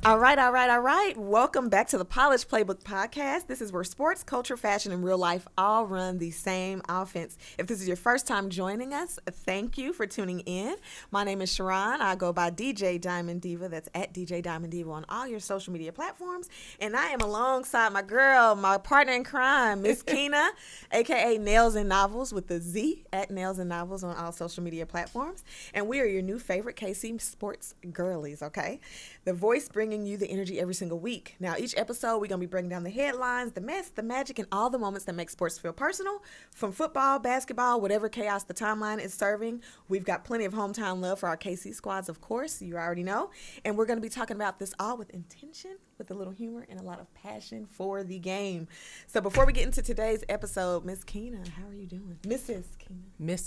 All right. Welcome back to the Polished Playbook podcast. This is where sports, culture, fashion, and real life all run the same offense. If this is your first time joining us, thank you for tuning in. My name is Sharon. I go by DJ Diamond Diva. That's at DJ Diamond Diva on all your social media platforms. And I am alongside my girl, my partner in crime, Miss Keena, a.k.a. NailzandNovelz with the Z, at NailzandNovelz on all social media platforms. And we are your new favorite KC sports girlies, okay? The voice bringing you the energy every single week. Now, each episode, we're going to be breaking down the headlines, the mess, the magic, and all the moments that make sports feel personal. From football, basketball, whatever chaos the timeline is serving, we've got plenty of hometown love for our KC squads, of course. You already know. And we're going to be talking about this all with intention, with a little humor, and a lot of passion for the game. So before we get into today's episode, Miss Keena, how are you doing? Mrs. Keena. Married.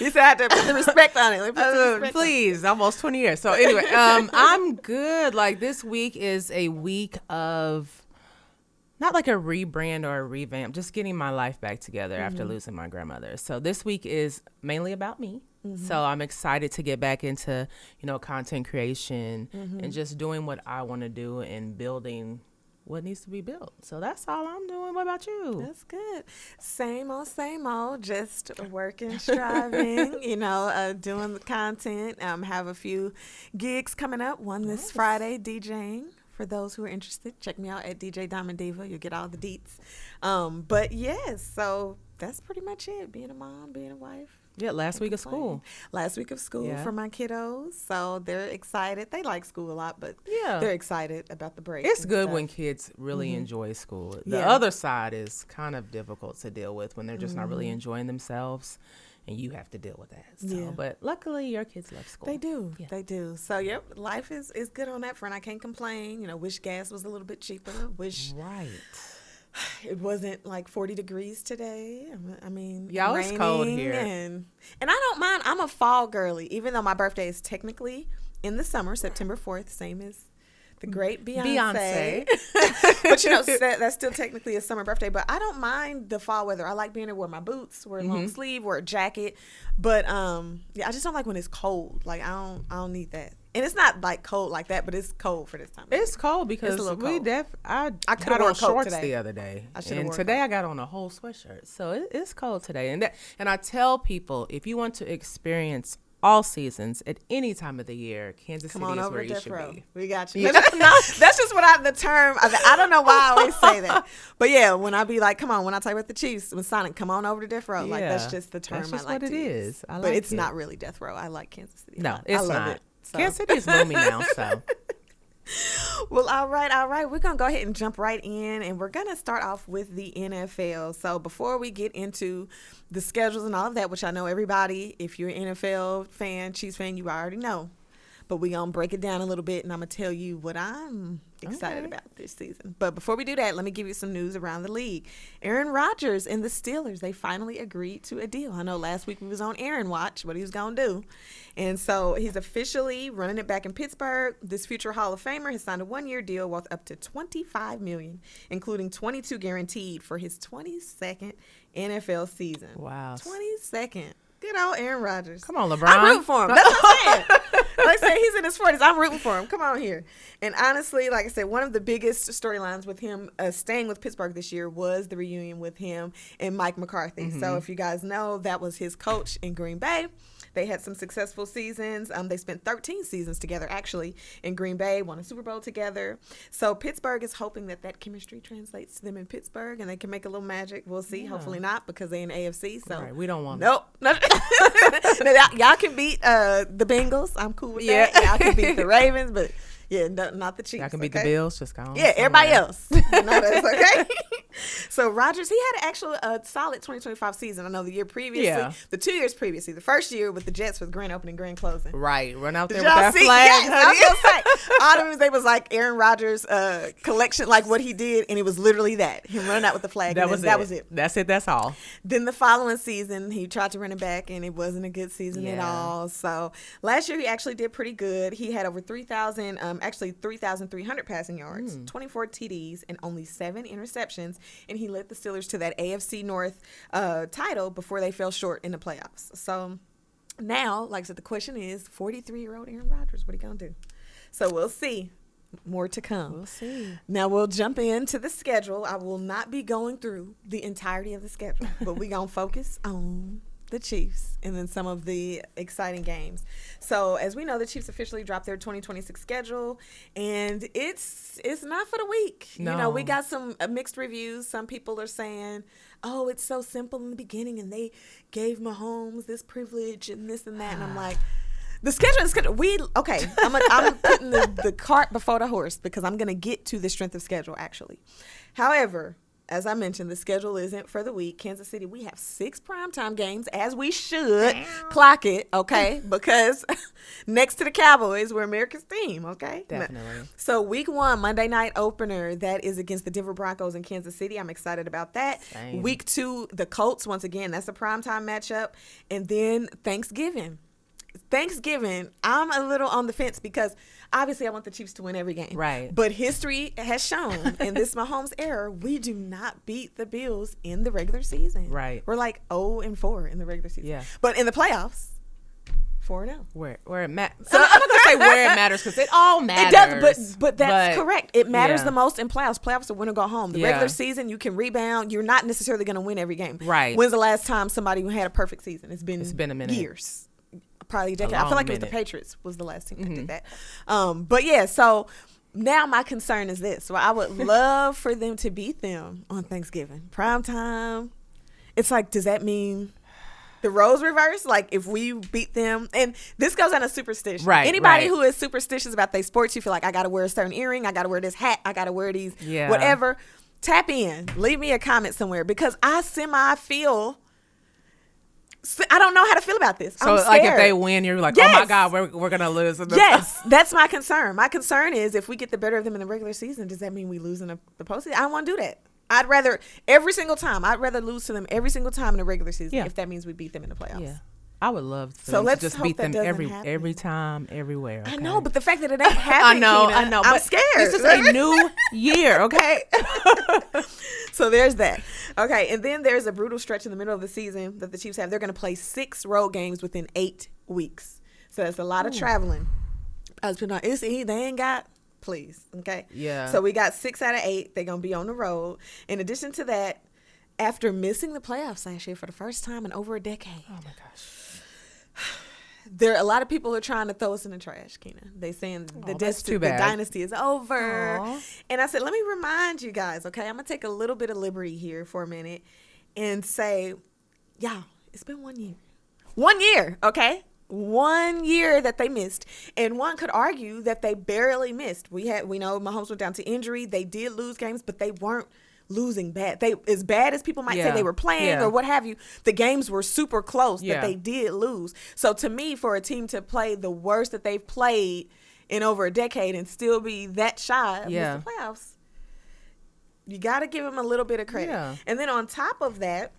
You said I had to put the respect on it. Please, almost 20 years. So anyway, I'm good. Like, this week is a week of not like a rebrand or a revamp, just getting my life back together after losing my grandmother. So this week is mainly about me. So I'm excited to get back into, content creation and just doing what I want to do and building what needs to be built. So that's all I'm doing. What about you? That's good. Same old, just working, striving, doing the content. Have a few gigs coming up. One this Friday, DJing. For those who are interested, check me out at DJ Diamond Diva. You'll get all the deets. But yes, so that's pretty much it. Being a mom, being a wife. Yeah, last week of school for my kiddos. So they're excited. They like school a lot, but they're excited about the break. It's good when kids really enjoy school. The other side is kind of difficult to deal with when they're just not really enjoying themselves, and you have to deal with that. So, but luckily your kids love school. They do. Yeah. They do. So, life is good on that front. I can't complain. Wish gas was a little bit cheaper. Right. It wasn't like 40 degrees today. I mean, it's cold here. And I don't mind. I'm a fall girly, even though my birthday is technically in the summer, September 4th, same as the great Beyonce. But, that's still technically a summer birthday. But I don't mind the fall weather. I like being able to wear my boots, wear a long sleeve, wear a jacket. But, I just don't like when it's cold. Like, I don't need that. And it's not like cold like that, but it's cold for this time. It's cold because I got on shorts the other day, and today I got on a whole sweatshirt. So it's cold today, and I tell people, if you want to experience all seasons at any time of the year, Kansas City is where you should be. We got you. That's just what I don't know why I always say that. But when I be like, come on, when I talk about the Chiefs, when Sonic, come on over to Death Row. Like, that's just the term that's just I like what to it use. is. I like but it's not really Death Row. I like Kansas City. No, it's I love not. It. So. Kansas City is gloomy now, so. Well, all right. We're going to go ahead and jump right in, and we're going to start off with the NFL. So before we get into the schedules and all of that, which I know everybody, if you're an NFL fan, Chiefs fan, you already know. But we're going to break it down a little bit, and I'm going to tell you what I'm excited about this season. But before we do that, let me give you some news around the league. Aaron Rodgers and the Steelers, they finally agreed to a deal. I know last week we was on Aaron Watch, what he was going to do. And so he's officially running it back in Pittsburgh. This future Hall of Famer has signed a one-year deal worth up to $25 million, including $22 guaranteed for his 22nd NFL season. Wow. 22nd. Good old Aaron Rodgers. Come on, LeBron. I'm rooting for him. That's what I'm saying. Like I said, he's in his 40s. I'm rooting for him. Come on here. And honestly, like I said, one of the biggest storylines with him staying with Pittsburgh this year was the reunion with him and Mike McCarthy. So if you guys know, that was his coach in Green Bay. They had some successful seasons. They spent 13 seasons together, actually, in Green Bay, won a Super Bowl together. So Pittsburgh is hoping that chemistry translates to them in Pittsburgh, and they can make a little magic. We'll see. Yeah. Hopefully not, because they're in the AFC. So right. We don't want Nope. Y'all can beat the Bengals. I'm cool with that. Y'all can beat the Ravens, but not the Chiefs. Y'all can beat the Bills. Just go on. Yeah, everybody else. That's okay. So Rodgers, he had a solid 2025 season. I know the year previously, the 2 years previously, the first year with the Jets was grand opening, grand closing. Right, run out there Did with that flag. Yes, I was gonna say, all the movies, they was like Aaron Rodgers collection, like what he did, and it was literally that, him running out with the flag. That was it. That's it. That's all. Then the following season, he tried to run it back, and it wasn't a good season at all. So last year, he actually did pretty good. He had over 3,300 passing yards, 24 TDs, and only 7 interceptions. And he led the Steelers to that AFC North title before they fell short in the playoffs. So Now, like I said, the question is 43-year-old Aaron Rodgers, what are you going to do? So we'll see. More to come. We'll see. Now we'll jump into the schedule. I will not be going through the entirety of the schedule, but we're going to focus on the Chiefs and then some of the exciting games. So as we know, the Chiefs officially dropped their 2026 schedule, and it's not for the weak. No. You know, we got some mixed reviews. Some people are saying, oh, it's so simple in the beginning, and they gave Mahomes this privilege and this and that. And I'm like, the schedule is good. I'm putting the cart before the horse because I'm going to get to the strength of schedule, actually. However, as I mentioned, the schedule isn't for the week. Kansas City, we have 6 primetime games, as we should. Clock it, okay? Because next to the Cowboys, we're America's team, okay? Definitely. So week 1, Monday night opener, that is against the Denver Broncos in Kansas City. I'm excited about that. Same. Week 2, the Colts, once again, that's a primetime matchup. And then Thanksgiving, I'm a little on the fence because obviously I want the Chiefs to win every game. Right. But history has shown in this Mahomes era, we do not beat the Bills in the regular season. Right. We're like 0-4 in the regular season. Yeah. But in the playoffs, 4-0. Where it matters. I'm not going to say where it matters because it all matters. It does, but that's correct. It matters the most in playoffs. Playoffs are win or go home. The regular season, you can rebound. You're not necessarily going to win every game. Right. When's the last time somebody had a perfect season? It's been a minute. Years. Probably a decade. I feel like it was the Patriots was the last team that did that. But yeah, so now my concern is this. So I would love for them to beat them on Thanksgiving. Prime time. It's like, does that mean the roles reverse? Like if we beat them, and this goes on a superstition. Right. Anybody who is superstitious about their sports, you feel like I got to wear a certain earring, I got to wear this hat, I got to wear these whatever. Tap in. Leave me a comment somewhere because I feel. I don't know how to feel about this. So, like, if they win, you're like, oh, my God, we're going to lose. Yes, that's my concern. My concern is if we get the better of them in the regular season, does that mean we lose in the postseason? I don't want to do that. I'd rather lose to them every single time in the regular season if that means we beat them in the playoffs. Yeah. I would love to just beat them every time, everywhere. Okay? I know, but the fact that it ain't happening, I know. I'm scared. This is a new year, okay? So there's that. Okay, and then there's a brutal stretch in the middle of the season that the Chiefs have. They're going to play 6 road games within 8 weeks. So that's a lot of traveling. They ain't got, please, okay? Yeah. So we got 6 out of 8. They're going to be on the road. In addition to that, after missing the playoffs last year for the first time in over a decade. Oh, my gosh. There are a lot of people who are trying to throw us in the trash, Keena. They saying the dynasty is over. Aww. And I said, let me remind you guys, okay? I'm going to take a little bit of liberty here for a minute and say, y'all, it's been 1 year. 1 year, okay? 1 year that they missed. And one could argue that they barely missed. We know Mahomes went down to injury. They did lose games, but they weren't losing bad. They as bad as people might say they were playing or what have you, the games were super close that they did lose. So to me, for a team to play the worst that they've played in over a decade and still be that shy of the playoffs, you got to give them a little bit of credit. Yeah. And then on top of that,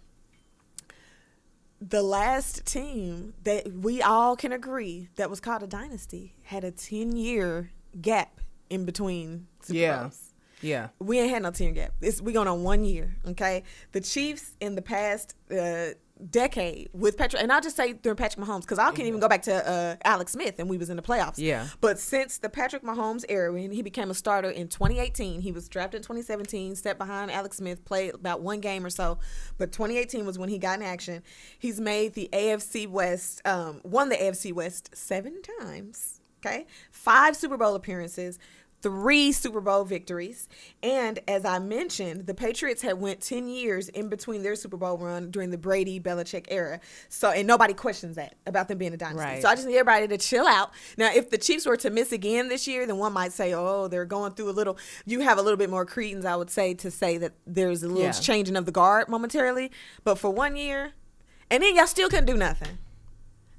the last team that we all can agree that was called a dynasty had a 10-year gap in between Super Bowls. Yeah. We ain't had no 10 gap. We going on 1 year, okay? The Chiefs in the past decade with Patrick, and I'll just say during Patrick Mahomes, because I can't even go back to Alex Smith, and we was in the playoffs. Yeah. But since the Patrick Mahomes era, when he became a starter in 2018, he was drafted in 2017, stepped behind Alex Smith, played about 1 game or so, but 2018 was when he got in action. He's made the AFC West, won the AFC West 7 times, okay? 5 Super Bowl appearances, 3 Super Bowl victories. And as I mentioned, the Patriots had went 10 years in between their Super Bowl run during the Brady-Belichick era. So, and nobody questions that about them being a dynasty. Right. So I just need everybody to chill out. Now, if the Chiefs were to miss again this year, then one might say, oh, they're going through you have a little bit more credence, I would say, to say that there's a little changing of the guard momentarily. But for 1 year, and then y'all still couldn't do nothing.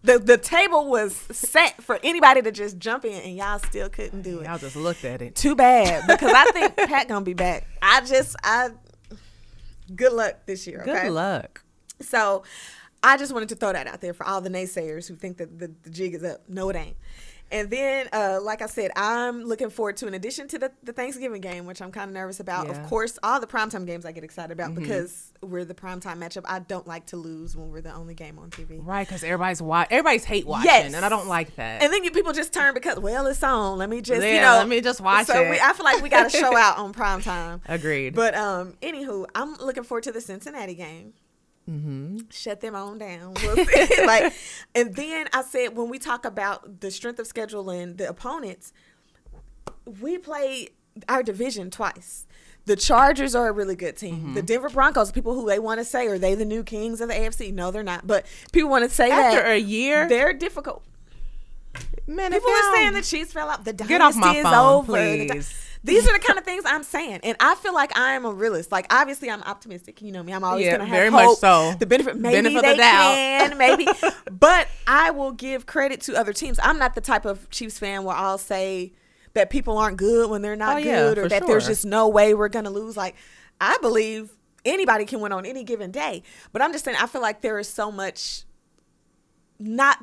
The table was set for anybody to just jump in, and y'all still couldn't do it. Y'all just looked at it. Too bad, because I think Pat gonna be back. Good luck this year. Okay? Good luck. So I just wanted to throw that out there for all the naysayers who think that the jig is up. No, it ain't. And then, like I said, I'm looking forward to, in addition to the Thanksgiving game, which I'm kind of nervous about. Of course, all the primetime games I get excited about because we're the primetime matchup. I don't like to lose when we're the only game on TV. Right, because everybody's hate watching, and I don't like that. And then people just turn because, well, it's on. Let me just, let me just watch it. I feel like we got to show out on primetime. Agreed. But anywho, I'm looking forward to the Cincinnati game. Shut them on down. We'll see. And then I said, when we talk about the strength of schedule and the opponents, we play our division twice. The Chargers are a really good team. The Denver Broncos, people who they want to say, are they the new kings of the AFC? No, they're not. But people want to say after a year, they're difficult. Man, people are saying the Chiefs fell out. The dynasty get off my is phone, over. please. These are the kind of things I'm saying. And I feel like I am a realist. Like, obviously, I'm optimistic. You know me. I'm always going to have very hope. Much so. The benefit. Maybe they can. Maybe. But I will give credit to other teams. I'm not the type of Chiefs fan where I'll say that people aren't good when they're not good, or that there's just no way we're going to lose. Like, I believe anybody can win on any given day. But I'm just saying, I feel like there is so much not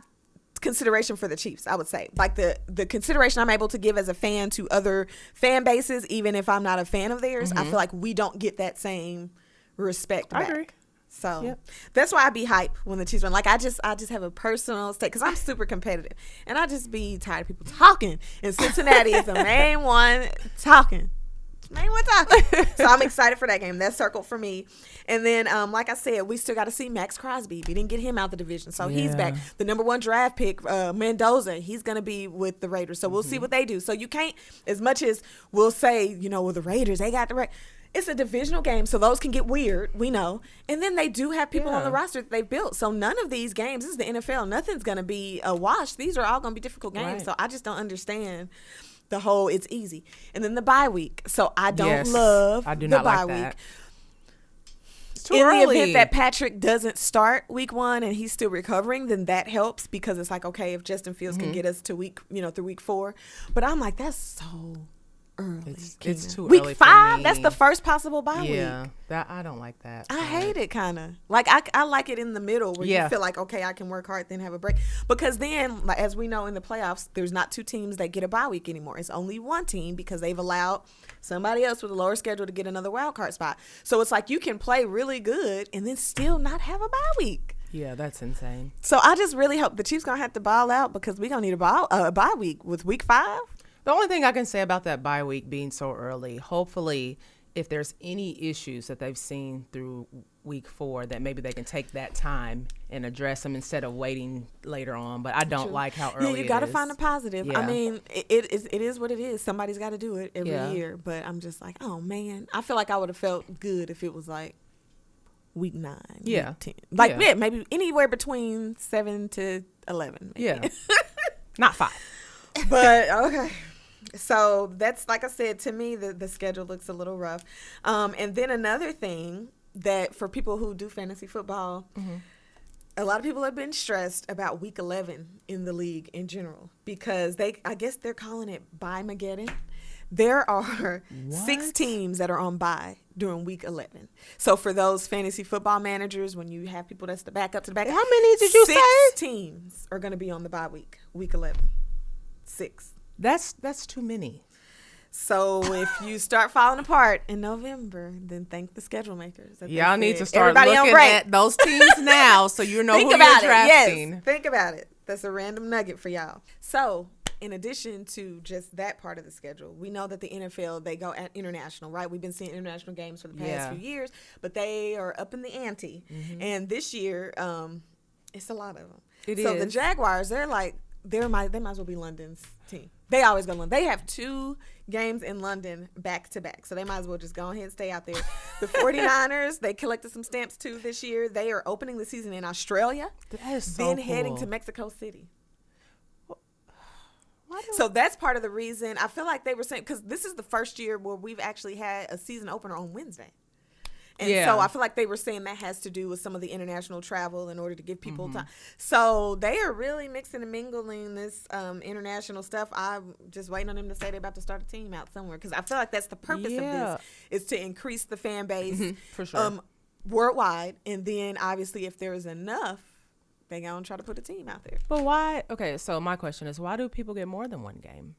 consideration for the Chiefs, I would say. Like the consideration I'm able to give as a fan to other fan bases, even if I'm not a fan of theirs, I feel like we don't get that same respect back. I agree. So that's why I be hype when the Chiefs win. Like I just have a personal stake because I'm super competitive, and I just be tired of people talking. And Cincinnati is the main one talking. So I'm excited for that game. That's circled for me. And then, like I said, we still got to see Max Crosby. We didn't get him out the division, so he's back. The number 1 draft pick, Mendoza, he's going to be with the Raiders. So we'll see what they do. So you can't, as much as we'll say, well, the Raiders, they got the right. It's a divisional game, so those can get weird, we know. And then they do have people on the roster that they've built. So none of these games, this is the NFL, nothing's going to be a wash. These are all going to be difficult games. Right. So I just don't understand the whole it's easy. And then the bye week. So I don't love the bye week. It's too early. In the event that Patrick doesn't start week 1 and he's still recovering, then that helps because it's like, okay, if Justin Fields can get us to through week 4. But I'm like, that's so early. It's too week early 5, for me. That's the first possible bye week. Yeah, I don't like that. I hate it kind of. Like I like it in the middle where you feel like, okay, I can work hard, then have a break. Because then, like, as we know in the playoffs, there's not 2 teams that get a bye week anymore. It's only 1 team because they've allowed somebody else with a lower schedule to get another wild card spot. So it's like you can play really good and then still not have a bye week. Yeah, that's insane. So I just really hope the Chiefs going to have to ball out because we're going to need a bye week with week 5. The only thing I can say about that bye week being so early, hopefully, if there's any issues that they've seen through week 4, that maybe they can take that time and address them instead of waiting later on. But I don't like how early it is. Yeah, you got to find a positive. Yeah. I mean, it is what it is. Somebody's got to do it every year. But I'm just like, oh, man. I feel like I would have felt good if it was like week 9, week 10. Like, maybe anywhere between 7 to 11. Maybe. Yeah. Not 5. But, okay. So that's, like I said, to me, the schedule looks a little rough. And then another thing that for people who do fantasy football, a lot of people have been stressed about week 11 in the league in general because I guess they're calling it bye-mageddon. There are 6 teams that are on bye during week 11. So for those fantasy football managers, when you have people that's the backup to the backup. How many did you say? 6 teams are going to be on the bye week 11. 6. That's too many. So if you start falling apart in November, then thank the schedule makers. Y'all need to start looking at those teams now so you know who you're drafting. Yes, think about it. That's a random nugget for y'all. So in addition to just that part of the schedule, we know that the NFL, they go at international, right? We've been seeing international games for the past few years, but they are up in the ante. And this year, it's a lot of them. So the Jaguars, they're like, they might as well be London's team. They always go to London. They have 2 games in London back to back. So they might as well just go ahead and stay out there. The 49ers, they collected some stamps too this year. They are opening the season in Australia. That is so then cool. heading to Mexico City. So that's part of the reason I feel like they were saying, because this is the first year where we've actually had a season opener on Wednesday. And so I feel like they were saying that has to do with some of the international travel in order to give people time. So they are really mixing and mingling this international stuff. I'm just waiting on them to say they're about to start a team out somewhere because I feel like that's the purpose of this, is to increase the fan base for sure. Worldwide. And then obviously if there is enough they gonna try to put a team out there. But why? Okay, so my question is, why do people get more than one game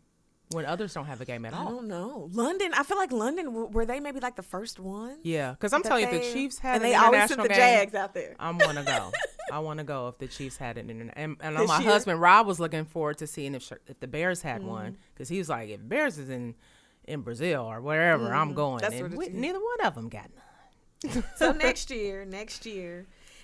when others don't have a game at all? I don't know. London, I feel like London, were they maybe like the first one? Yeah, because I'm telling you, if the Chiefs had and an they always international sent the game, Jags out there. I want to go. I want to go if the Chiefs had an international. And This my year? husband Rob was looking forward to seeing if the Bears had one, because he was like, if Bears is in Brazil or wherever, I'm going. That's And what it is. neither one of them got none. So next year.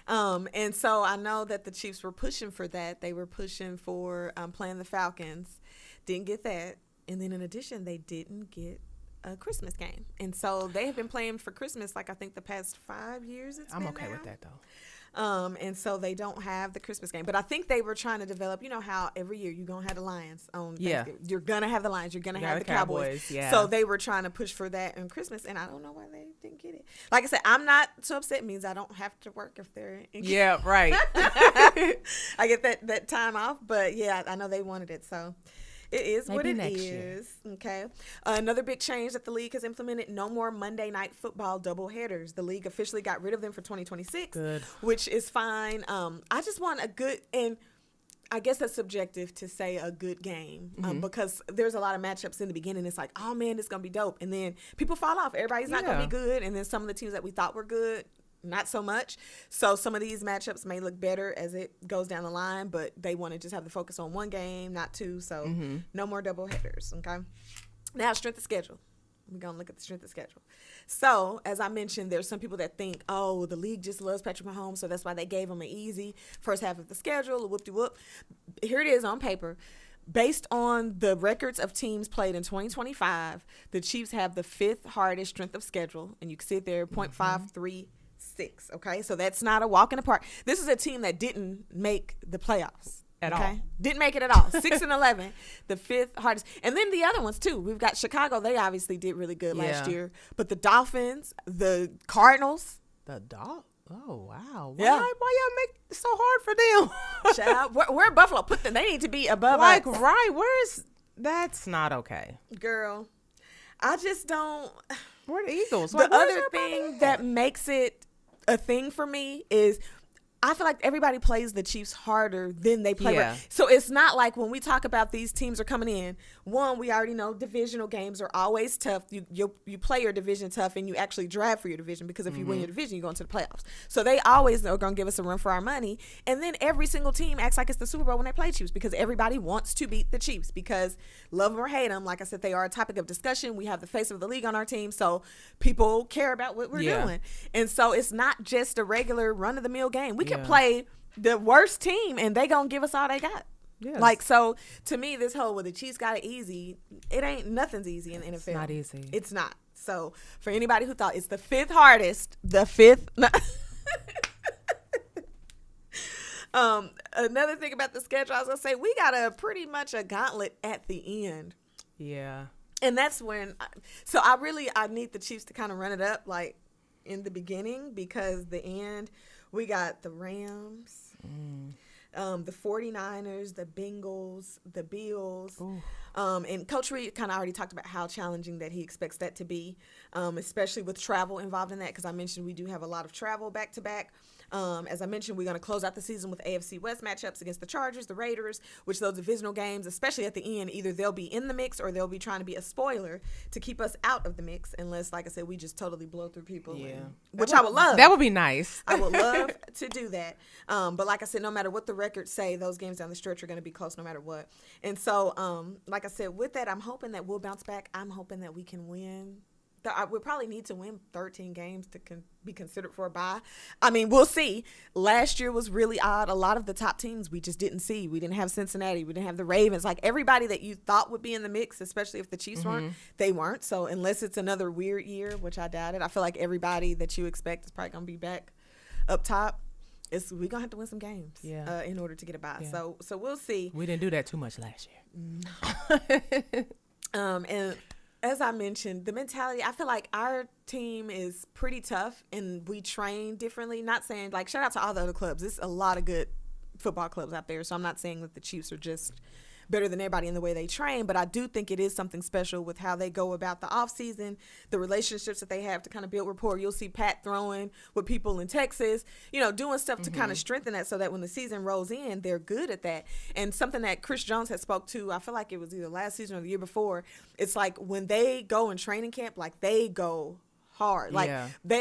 And so I know that the Chiefs were pushing for that. They were pushing for playing the Falcons. Didn't get that. And then in addition, they didn't get a Christmas game. And so they have been playing for Christmas like I think the past 5 years I'm okay with that, though. And so they don't have the Christmas game. But I think they were trying to develop, you know how every year you're going to have the Lions on Thanksgiving. You're going to have the Lions. You're going to have the Cowboys. Yeah. So they were trying to push for that on Christmas. And I don't know why they didn't get it. Like I said, I'm not so upset. It means I don't have to work if they're in. Yeah, right. I get that time off. But, yeah, I know they wanted it. So it is what Maybe it next is. year. Okay. Another big change that the league has implemented: no more Monday Night Football doubleheaders. The league officially got rid of them for 2026, Good. which is fine. I just want a good, and I guess that's subjective to say a good game, because there's a lot of matchups in the beginning. It's like, oh man, this is gonna be dope, and then people fall off. Everybody's not gonna be good, and then some of the teams that we thought were good, not so much. So some of these matchups may look better as it goes down the line, but they want to just have the focus on one game, not two. So no more double headers. Okay. Now, strength of schedule. We're going to look at the strength of schedule. So, as I mentioned, there's some people that think, oh, the league just loves Patrick Mahomes, so that's why they gave him an easy first half of the schedule, whoop-de-whoop. Here it is on paper. Based on the records of teams played in 2025, the Chiefs have the 5th hardest strength of schedule, and you can see it there, 0.536, okay? So that's not a walk in the park. This is a team that didn't make the playoffs. At all. Didn't make it at all. 6-11, the 5th hardest. And then the other ones, too. We've got Chicago. They obviously did really good last year. But the Dolphins, the Cardinals. The dog? Oh, wow. Yeah. Why y'all make it so hard for them? Child, where Buffalo put them? They need to be above like, us. right. That's not okay. Girl, I just don't. Where the Eagles? The other thing that makes it a thing for me is I feel like everybody plays the Chiefs harder than they play. Yeah. So it's not like when we talk about these teams are coming in, one, we already know divisional games are always tough. You play your division tough and you actually draft for your division, because if you win your division, you go into the playoffs. So they always are going to give us a run for our money. And then every single team acts like it's the Super Bowl when they play Chiefs, because everybody wants to beat the Chiefs, because love them or hate them, like I said, they are a topic of discussion. We have the face of the league on our team, so people care about what we're doing. And so it's not just a regular run-of-the-mill game. We can play the worst team and they gonna give us all they got. Yes. Like, so to me, this whole, well, the Chiefs got it easy, it ain't, nothing's easy in the NFL. It's not easy. It's not. So for anybody who thought it's the 5th hardest, the 5th. Another thing about the schedule, I was gonna say, we got a pretty much a gauntlet at the end. Yeah. And that's when, I need the Chiefs to kind of run it up like in the beginning, because the end, we got the Rams, the 49ers, the Bengals, the Bills. And Coach Reed kind of already talked about how challenging that he expects that to be, especially with travel involved in that, because I mentioned we do have a lot of travel back-to-back. As I mentioned, we're going to close out the season with AFC West matchups against the Chargers, the Raiders, which those divisional games, especially at the end, either they'll be in the mix or they'll be trying to be a spoiler to keep us out of the mix, unless, like I said, we just totally blow through people. Which I would love. That would be nice. I would love to do that. But like I said, no matter what the records say, those games down the stretch are going to be close no matter what. And so, like I said, with that, I'm hoping that we'll bounce back. I'm hoping that we can win. We probably need to win 13 games to be considered for a bye. I mean, we'll see. Last year was really odd. A lot of the top teams we just didn't see. We didn't have Cincinnati. We didn't have the Ravens. Like, everybody that you thought would be in the mix, especially if the Chiefs weren't, they weren't. So unless it's another weird year, which I doubt it, I feel like everybody that you expect is probably going to be back up top. We're going to have to win some games in order to get a bye. Yeah. So we'll see. We didn't do that too much last year. And as I mentioned, the mentality, I feel like our team is pretty tough and we train differently. Not saying, like, shout out to all the other clubs. There's a lot of good football clubs out there. So I'm not saying that the Chiefs are just better than everybody in the way they train, but I do think it is something special with how they go about the off season, the relationships that they have to kind of build rapport. You'll see Pat throwing with people in Texas, doing stuff to kind of strengthen that so that when the season rolls in, they're good at that. And something that Chris Jones had spoke to, I feel like it was either last season or the year before, it's like when they go in training camp, like they go hard. Like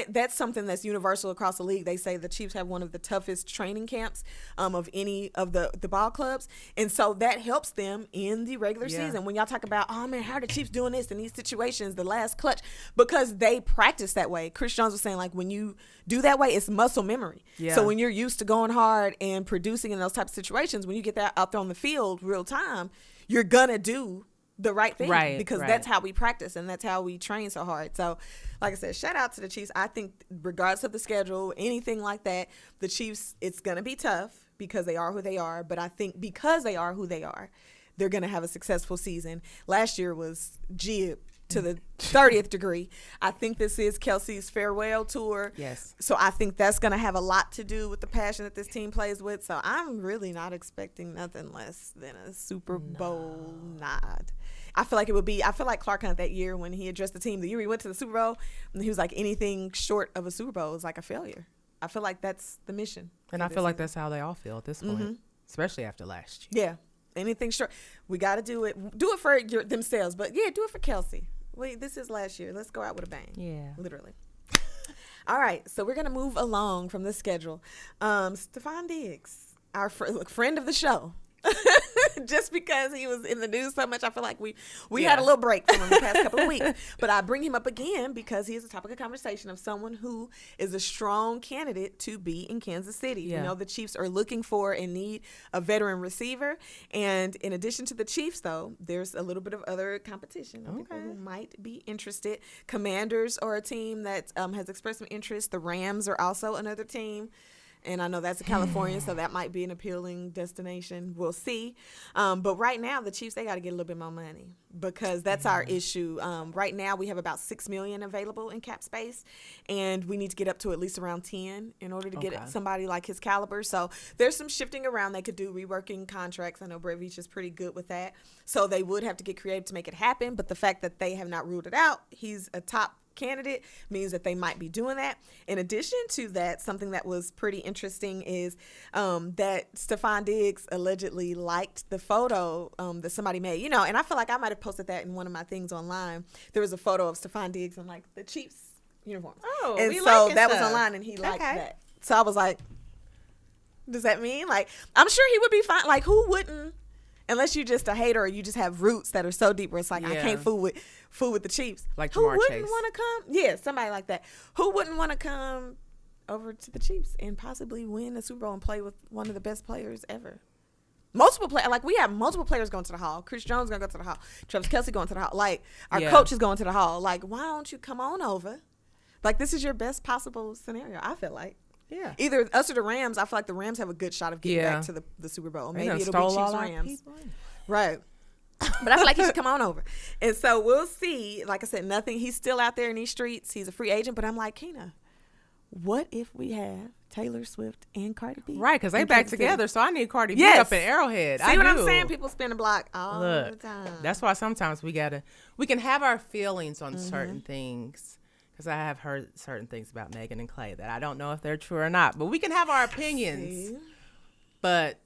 that's something that's universal across the league. They say the Chiefs have one of the toughest training camps of any of the ball clubs. And so that helps them in the regular season. When y'all talk about, oh man, how are the Chiefs doing this in these situations, the last clutch? Because they practice that way. Chris Jones was saying, like, when you do that way, it's muscle memory. Yeah. So when you're used to going hard and producing in those types of situations, when you get that out there on the field real time, you're gonna do the right thing, because that's how we practice and that's how we train so hard. So like I said, shout out to the Chiefs. I think regardless of the schedule, anything like that, the Chiefs, it's going to be tough because they are who they are. But I think because they are who they are, they're going to have a successful season. Last year was jib to the 30th degree. I think this is Kelsey's farewell tour. Yes. So I think that's going to have a lot to do with the passion that this team plays with. So I'm really not expecting nothing less than a Super Bowl nod. I feel like Clark Hunt that year when he addressed the team, the year he went to the Super Bowl, and he was like, anything short of a Super Bowl is like a failure. I feel like that's the mission. And I feel like that's how they all feel at this point, especially after last year. Yeah. Anything short. We got to do it. Do it for themselves. But, yeah, do it for Kelsey. Wait, this is last year. Let's go out with a bang. Yeah. Literally. All right. So we're going to move along from the schedule. Stephon Diggs, our friend of the show. Just because he was in the news so much, I feel like we had a little break from him the past couple of weeks. But I bring him up again because he is a topic of conversation of someone who is a strong candidate to be in Kansas City. Yeah. The Chiefs are looking for and need a veteran receiver. And in addition to the Chiefs, though, there's a little bit of other competition. People who might be interested. Commanders are a team that has expressed some interest. The Rams are also another team. And I know that's a California, so that might be an appealing destination. We'll see. But right now, the Chiefs, they got to get a little bit more money because that's our issue. Right now, we have about $6 million available in cap space, and we need to get up to at least around 10 in order to get somebody like his caliber. So there's some shifting around. They could do reworking contracts. I know Brevich is pretty good with that. So they would have to get creative to make it happen. But the fact that they have not ruled it out, he's a top candidate, means that they might be doing that. In addition to that, something that was pretty interesting is that Stephon Diggs allegedly liked the photo that somebody made, and I feel like I might have posted that in one of my things online. There was a photo of Stephon Diggs in like the Chiefs uniform. And so that was online and he liked that. So I was like, does that mean, like, I'm sure he would be fine. Like, who wouldn't? Unless you're just a hater or you just have roots that are so deep where it's like, I can't fool with the Chiefs. Like who Jamar wouldn't Chase. want to come? Yeah, somebody like that. Who wouldn't want to come over to the Chiefs and possibly win a Super Bowl and play with one of the best players ever? Multiple players. Like, we have multiple players going to the Hall. Chris Jones going to go to the Hall. Travis Kelce going to the Hall. Like, our coach is going to the Hall. Like, why don't you come on over? Like, this is your best possible scenario, I feel like. Yeah. Either us or the Rams. I feel like the Rams have a good shot of getting back to the Super Bowl. Maybe it'll be Chiefs Rams. Right. But I feel like he should come on over. And so we'll see. Like I said, nothing. He's still out there in these streets. He's a free agent. But I'm like, Keena, what if we have Taylor Swift and Cardi B? Right, because they back together. So I need Cardi B up in Arrowhead. See what I'm saying? People spin the block all the time. That's why sometimes we can have our feelings on certain things. Because I have heard certain things about Megan and Clay that I don't know if they're true or not. But we can have our opinions. But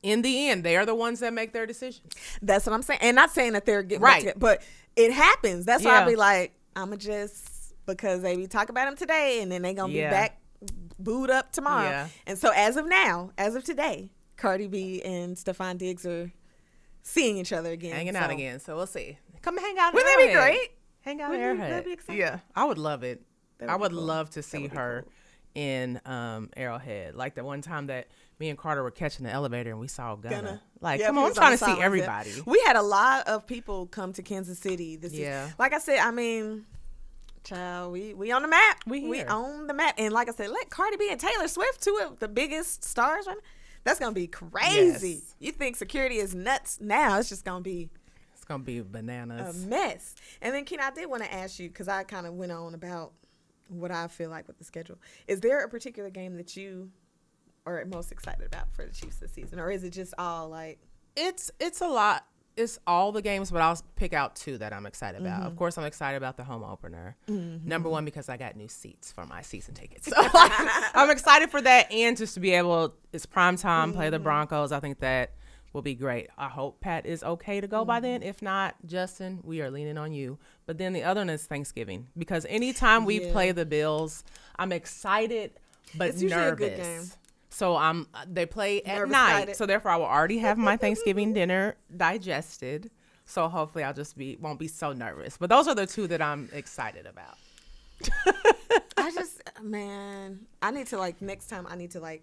in the end, they are the ones that make their decisions. That's what I'm saying. And not saying that they're getting right, but it happens. That's why I'll be like, I'ma just, because they be talking about them today, and then they gonna be back booed up tomorrow. Yeah. And so as of today, Cardi B and Stephon Diggs are seeing each other again, hanging out again. So we'll see. Come hang out. Wouldn't that be great? Hang out at Arrowhead. That'd be exciting. Yeah, I would love it. I would love to see her in Arrowhead, like the one time that me and Carter were catching the elevator and we saw Gunna. Like, come on, I'm trying to see everybody. We had a lot of people come to Kansas City this year. Like I said, I mean, child, we on the map. We on the map. And like I said, let Cardi B and Taylor Swift, two of the biggest stars right now. That's going to be crazy. Yes. You think security is nuts now. It's just going to be. It's going to be bananas. A mess. And then, Ken, I did want to ask you, because I kind of went on about what I feel like with the schedule. Is there a particular game that you are most excited about for the Chiefs this season? Or is it just all like It's a lot. It's all the games, but I'll pick out 2 that I'm excited about. Of course, I'm excited about the home opener. Number 1, because I got new seats for my season tickets. So I'm excited for that, and just to be able, it's prime time, play the Broncos. I think that will be great. I hope Pat is okay to go by then. If not, Justin, we are leaning on you. But then the other one is Thanksgiving, because anytime we play the Bills, I'm excited but it's usually nervous. A good game. So they play at Nervous night, excited. so therefore I will already have my Thanksgiving dinner digested. So hopefully I'll just won't be so nervous. But those are the 2 that I'm excited about. I need to next time I need to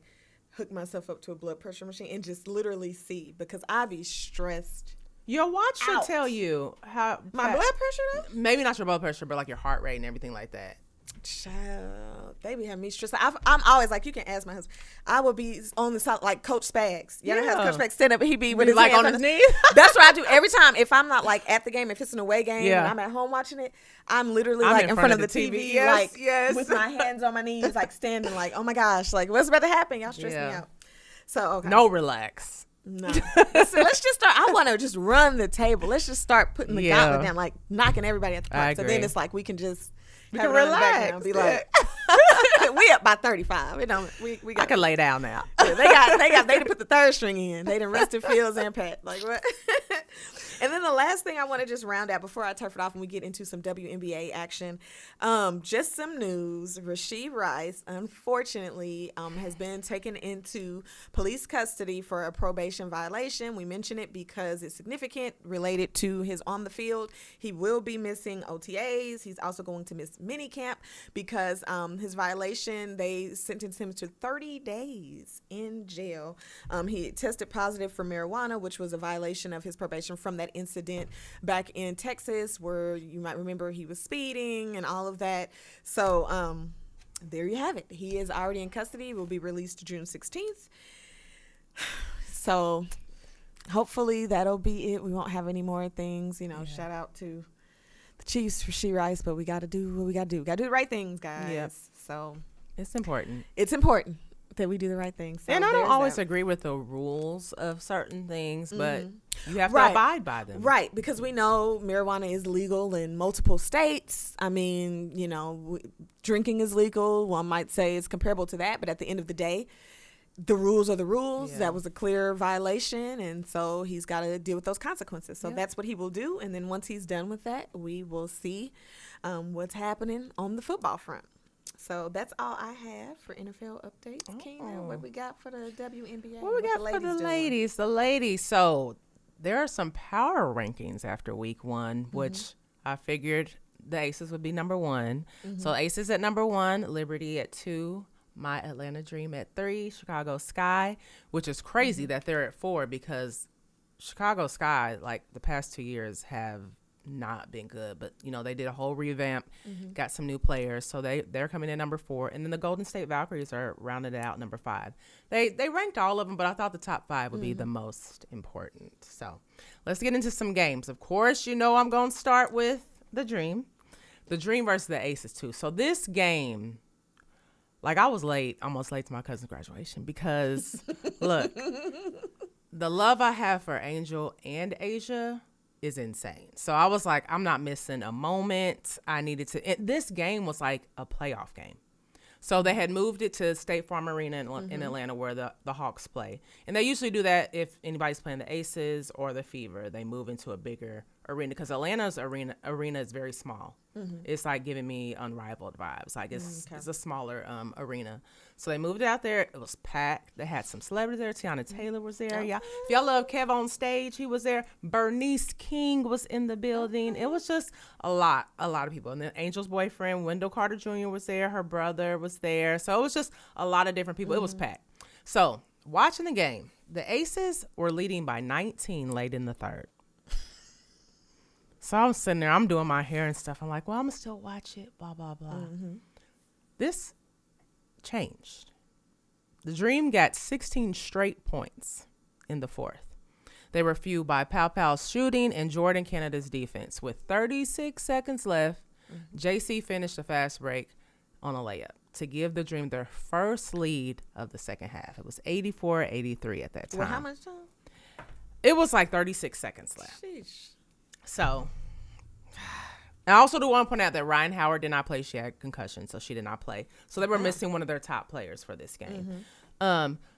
hook myself up to a blood pressure machine and just literally see, because I be stressed. Your watch should Out. tell you how My blood pressure though? Maybe not your blood pressure, but like your heart rate and everything like that. Child, they be having me stressed. I'm always like, you can ask my husband. I will be on the side like Coach Spags. You know how Coach Spags stand up and he be with his like hands on his knees. That's what I do every time. If I'm not at the game, if it's an away game and Yeah. I'm at home watching it, I'm literally I'm in front of the TV, Yes. with my hands on my knees, standing oh my gosh, what's about to happen? Y'all stress me out. So okay. No, relax. No. Listen, let's just start. I want to just run the table. Let's just start putting the gauntlet down, knocking everybody at the park. So then it's we can just have it on the background, be we up by 35. It don't. We got. I can lay down now. Yeah, they done put the third string in. They done rested Fields and Pat. What? And then the last thing I want to just round out before I turf it off and we get into some WNBA action, just some news. Rashee Rice, unfortunately, has been taken into police custody for a probation violation. We mention it because it's significant related to his on the field. He will be missing OTAs. He's also going to miss minicamp because his violation, they sentenced him to 30 days in jail. He tested positive for marijuana, which was a violation of his probation from that incident back in Texas where you might remember he was speeding and all of that. So there you have it. He is already in custody. Will be released June 16th. So hopefully that'll be it. We won't have any more things. Shout out to the Chiefs for Rashee Rice, but we got to do what we got to do. We got to do the right things, guys. Yep. So It's important. It's important that we do the right thing. So and I don't always agree with the rules of certain things, but you have to abide by them. Right, because we know marijuana is legal in multiple states. I mean, drinking is legal. One might say it's comparable to that, but at the end of the day, the rules are the rules. Yeah. That was a clear violation, and so he's got to deal with those consequences. So that's what he will do, and then once he's done with that, we will see what's happening on the football front. So that's all I have for NFL updates. Keena, what we got for the WNBA? What we got for the ladies? The ladies. So there are some power rankings after week 1, which I figured the Aces would be number 1. So Aces at number 1, Liberty at 2, My Atlanta Dream at 3, Chicago Sky, which is crazy that they're at 4 because Chicago Sky, the past 2 years, have not been good, but they did a whole revamp, got some new players, so they're coming in number 4, and then the Golden State Valkyries are rounded out number 5. They ranked all of them, but I thought the top 5 would be the most important. So let's get into some games. Of course, I'm going to start with the Dream versus the Aces too. So this game, I was almost late to my cousin's graduation because look, the love I have for Angel and Asia is insane. So I was like, I'm not missing a moment. I needed to. This game was like a playoff game. So they had moved it to State Farm Arena in Atlanta where the Hawks play. And they usually do that if anybody's playing the Aces or the Fever. They move into a bigger arena because Atlanta's arena is very small. It's giving me unrivaled vibes. It's a smaller arena. So they moved it out there. It was packed. They had some celebrities there. Tiana Taylor was there. Yeah. If y'all love Kev on stage, he was there. Bernice King was in the building. It was just a lot of people. And then Angel's boyfriend, Wendell Carter Jr. was there. Her brother was there. So it was just a lot of different people. It was packed. So watching the game, the Aces were leading by 19 late in the third. So I'm sitting there, I'm doing my hair and stuff. I'm like, well, I'm going to still watch it, blah, blah, blah. This changed. The Dream got 16 straight points in the fourth. They were fueled by Pow Pow's shooting and Jordan Canada's defense. With 36 seconds left, JC finished a fast break on a layup to give the Dream their first lead of the second half. It was 84-83 at that time. Well, how much time? It was like 36 seconds left. Sheesh. So, I also do want to point out that Ryan Howard did not play. She had concussion, so she did not play. So they were missing one of their top players for this game.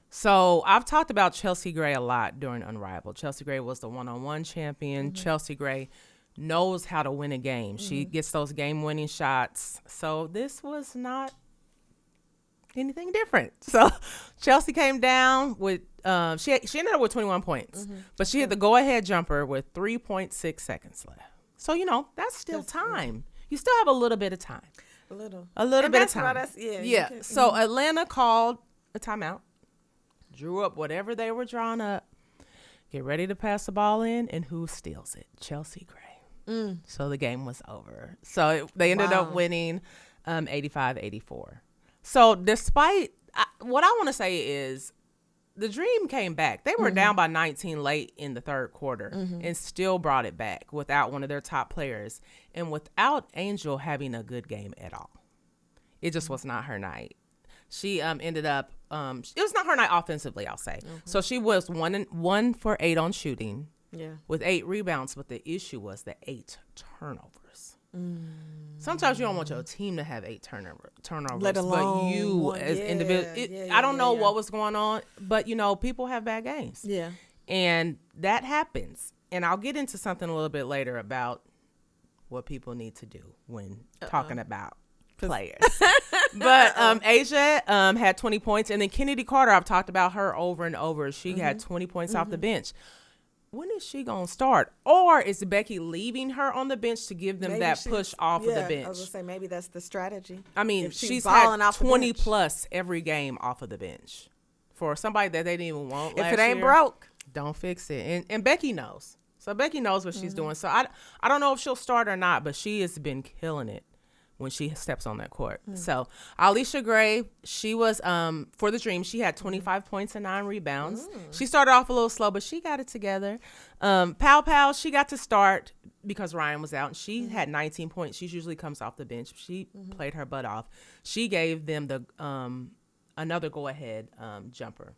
So I've talked about Chelsea Gray a lot during Unrivaled. Chelsea Gray was the one-on-one champion. Chelsea Gray knows how to win a game. She gets those game-winning shots. So this was not anything different. So Chelsea came down with she ended up with 21 points, but she had the go-ahead jumper with 3.6 seconds left. So that's still time. You still have a little bit of time. A little bit of time. Yeah. So Atlanta called a timeout, drew up whatever they were drawing up, get ready to pass the ball in, and who steals it? Chelsea Gray. So the game was over. So they ended up winning 85-84. So despite what I want to say is the dream came back. They were down by 19 late in the third quarter and still brought it back without one of their top players and without Angel having a good game at all. It just was not her night. She ended up it was not her night offensively, I'll say. So she was 1 for 8 on shooting with 8 rebounds, but the issue was the 8 turnovers. Sometimes you don't want your team to have 8 turnovers, let alone but you as individual. I don't know what was going on, but people have bad games. Yeah, and that happens. And I'll get into something a little bit later about what people need to do when talking about players. But Asia had 20 points, and then Kennedy Carter, I've talked about her over and over. She had 20 points off the bench. When is she going to start? Or is Becky leaving her on the bench to give them that push off of the bench? I was going to say, maybe that's the strategy. I mean, she's had 20 plus every game off of the bench. For somebody that they didn't even want last year. If it ain't broke, don't fix it. And Becky knows. So Becky knows what she's doing. So I don't know if she'll start or not, but she has been killing it when she steps on that court. So Alicia Gray, she was for the Dream, she had 25 points and 9 rebounds. She started off a little slow, but she got it together. Pow, she got to start because Ryan was out, and she had 19 points. She usually comes off the bench. She played her butt off. She gave them the another go-ahead jumper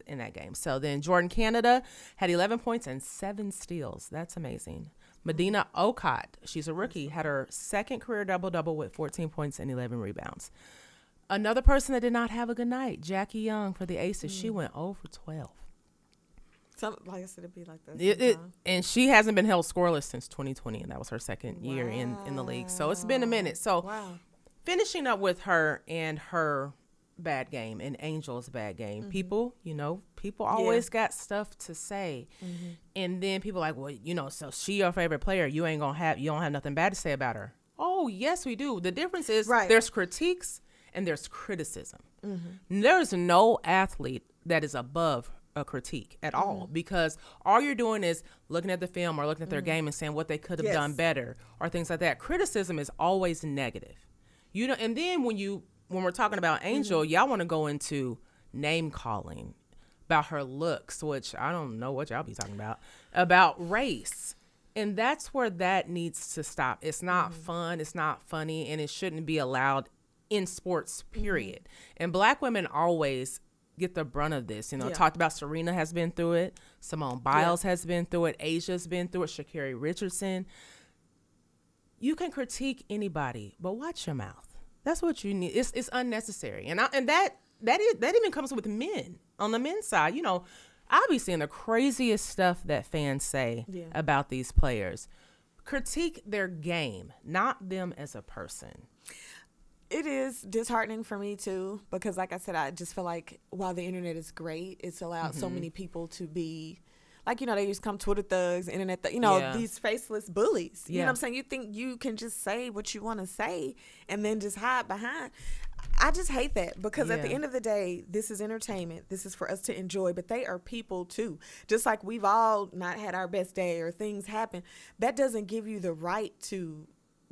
in that game. So then Jordan Canada had 11 points and 7 steals. That's amazing. Medina Okot, she's a rookie, had her second career double-double with 14 points and 11 rebounds. Another person that did not have a good night, Jackie Young for the Aces. She went 0 for 12. Like I said, it'd be like that. And she hasn't been held scoreless since 2020, and that was her second year in the league. So it's been a minute. So finishing up with her and her bad game and Angel's bad game. People always got stuff to say. And then people like, well, so she your favorite player. You don't have nothing bad to say about her. Oh, yes, we do. The difference is there's critiques and there's criticism. There's no athlete that is above a critique at all, because all you're doing is looking at the film or looking at their game and saying what they could have done better or things like that. Criticism is always negative. And then when we're talking about Angel, y'all want to go into name calling about her looks, which I don't know what y'all be talking about race. And that's where that needs to stop. It's not fun. It's not funny. And it shouldn't be allowed in sports, period. And Black women always get the brunt of this. Talked about Serena has been through it. Simone Biles has been through it. Asia's been through it. Sha'Carri Richardson. You can critique anybody, but watch your mouth. That's what you need. It's unnecessary. And that even comes with men on the men's side. I'll be seeing the craziest stuff that fans say about these players. Critique their game, not them as a person. It is disheartening for me too, because like I said, I just feel like while the internet is great, it's allowed so many people to be like, they used to come Twitter thugs, internet, these faceless bullies. You know what I'm saying? You think you can just say what you want to say and then just hide behind. I just hate that, because at the end of the day, this is entertainment. This is for us to enjoy, but they are people too. Just like we've all not had our best day or things happen, that doesn't give you the right to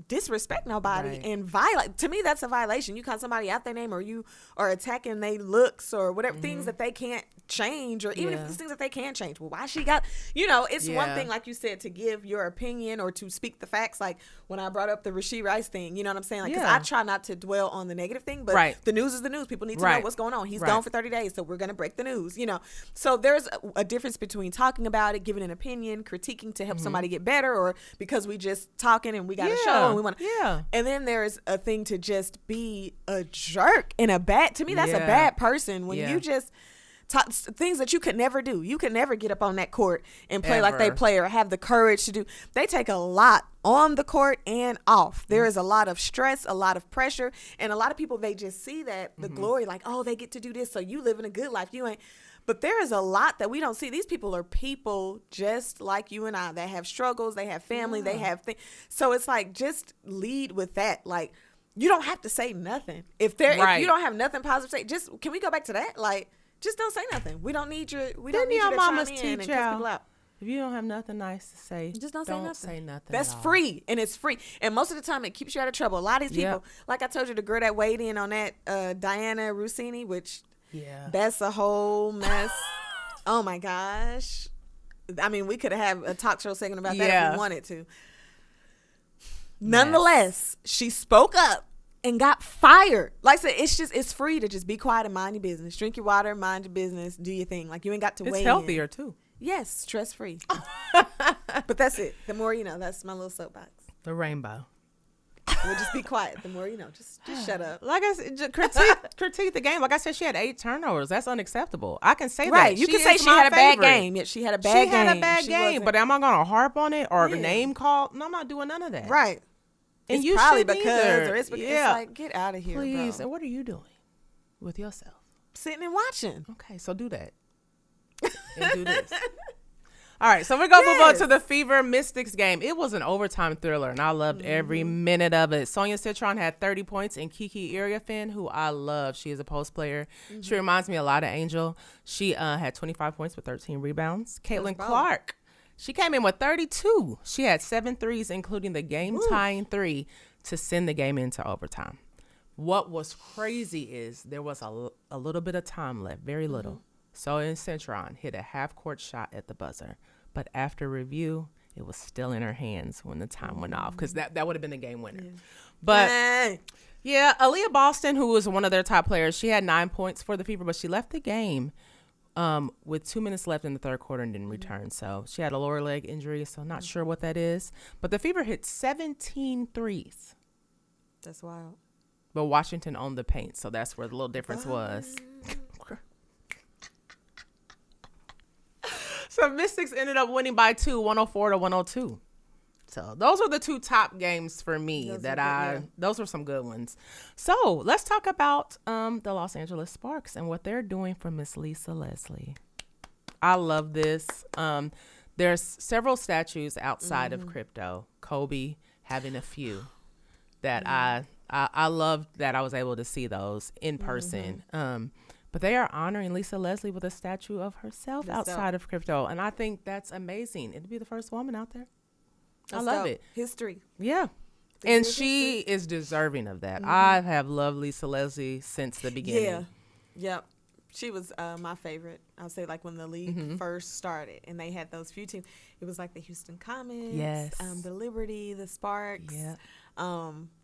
disrespect nobody and violate. To me, that's a violation. You call somebody out their name, or you are attacking their looks or whatever, things that they can't change, or even if it's things that they can change. Well, why she got, it's one thing, like you said, to give your opinion or to speak the facts. Like when I brought up the Rashee Rice thing, you know what I'm saying? Like, because I try not to dwell on the negative thing, but the news is the news. People need to know what's going on. He's gone for 30 days, so we're going to break the news, So there's a difference between talking about it, giving an opinion, critiquing to help somebody get better, or because we just talking and we got a show and we want to. And then there's a thing to just be a jerk and to me, that's a bad person when you just things that you could never do. You could never get up on that court and play like they play, or have the courage to do. They take a lot on the court and off. There is a lot of stress, a lot of pressure, and a lot of people, they just see that the glory, like, oh, they get to do this, so you living a good life. You ain't. But there is a lot that we don't see. These people are people just like you and I that have struggles. They have family. They have things. So it's like, just lead with that. Like, you don't have to say nothing. If you don't have nothing positive to say, just, can we go back to that? Like, just don't say nothing. We don't need you. We don't need you to chime in and cuss people out. If you don't have nothing nice to say, just don't say nothing. That's free, and it's free. And most of the time, it keeps you out of trouble. A lot of these people, like I told you, the girl that weighed in on that Diana Rossini, which that's a whole mess. Oh my gosh! I mean, we could have a talk show segment about that if we wanted to. Nonetheless, she spoke up and got fired. Like I said, it's free to just be quiet and mind your business. Drink your water, mind your business, do your thing. Like, you ain't got to weigh in. It's healthier too. Yes, stress free. But that's it. The more you know. That's my little soapbox. The rainbow. We'll just be quiet. The more you know. Just shut up. Like I said, critique the game. Like I said, she had 8 turnovers. That's unacceptable. I can say that. Right. You can say she had a bad game. Yeah, she had a bad game. She had a bad game. But am I going to harp on it or name call? No, I'm not doing none of that. Right. And it's probably because, or it's because, it's like, get out of here, please. bro. And what are you doing with yourself? Sitting and watching. Okay, so do that. And do this. All right, so we're going to move on to the Fever Mystics game. It was an overtime thriller, and I loved every minute of it. Sonia Citron had 30 points, and Kiki Iriafen, who I love, she is a post player. She reminds me a lot of Angel. She had 25 points with 13 rebounds. Caitlin Clark, she came in with 32. She had 7 threes, including the game-tying 3 to send the game into overtime. What was crazy is there was a little bit of time left, very little. Sonia Citron hit a half-court shot at the buzzer. But after review, it was still in her hands when the time went off, because that would have been the game winner. Yeah. But, Aaliyah Boston, who was one of their top players, she had 9 points for the Fever, but she left the game with 2 minutes left in the third quarter and didn't return. So she had a lower leg injury, so not sure what that is. But the Fever hit 17 threes. That's wild. But Washington owned the paint, so that's where the little difference was. So Mystics ended up winning by 2, 104 to 102. So those were the 2 top games for me. Those were some good ones. So let's talk about the Los Angeles Sparks and what they're doing for Miss Lisa Leslie. I love this. There's several statues outside of crypto. Kobe having a few that I loved that I was able to see those in person. But they are honoring Lisa Leslie with a statue of herself outside of crypto. And I think that's amazing. It'd be the first woman out there. I love it. History. Yeah. And she is deserving of that. I have loved Lisa Leslie since the beginning. Yeah. Yep. She was my favorite. I'll say, like, when the league first started and they had those few teams, it was like the Houston Comets, the Liberty, the Sparks. Yeah.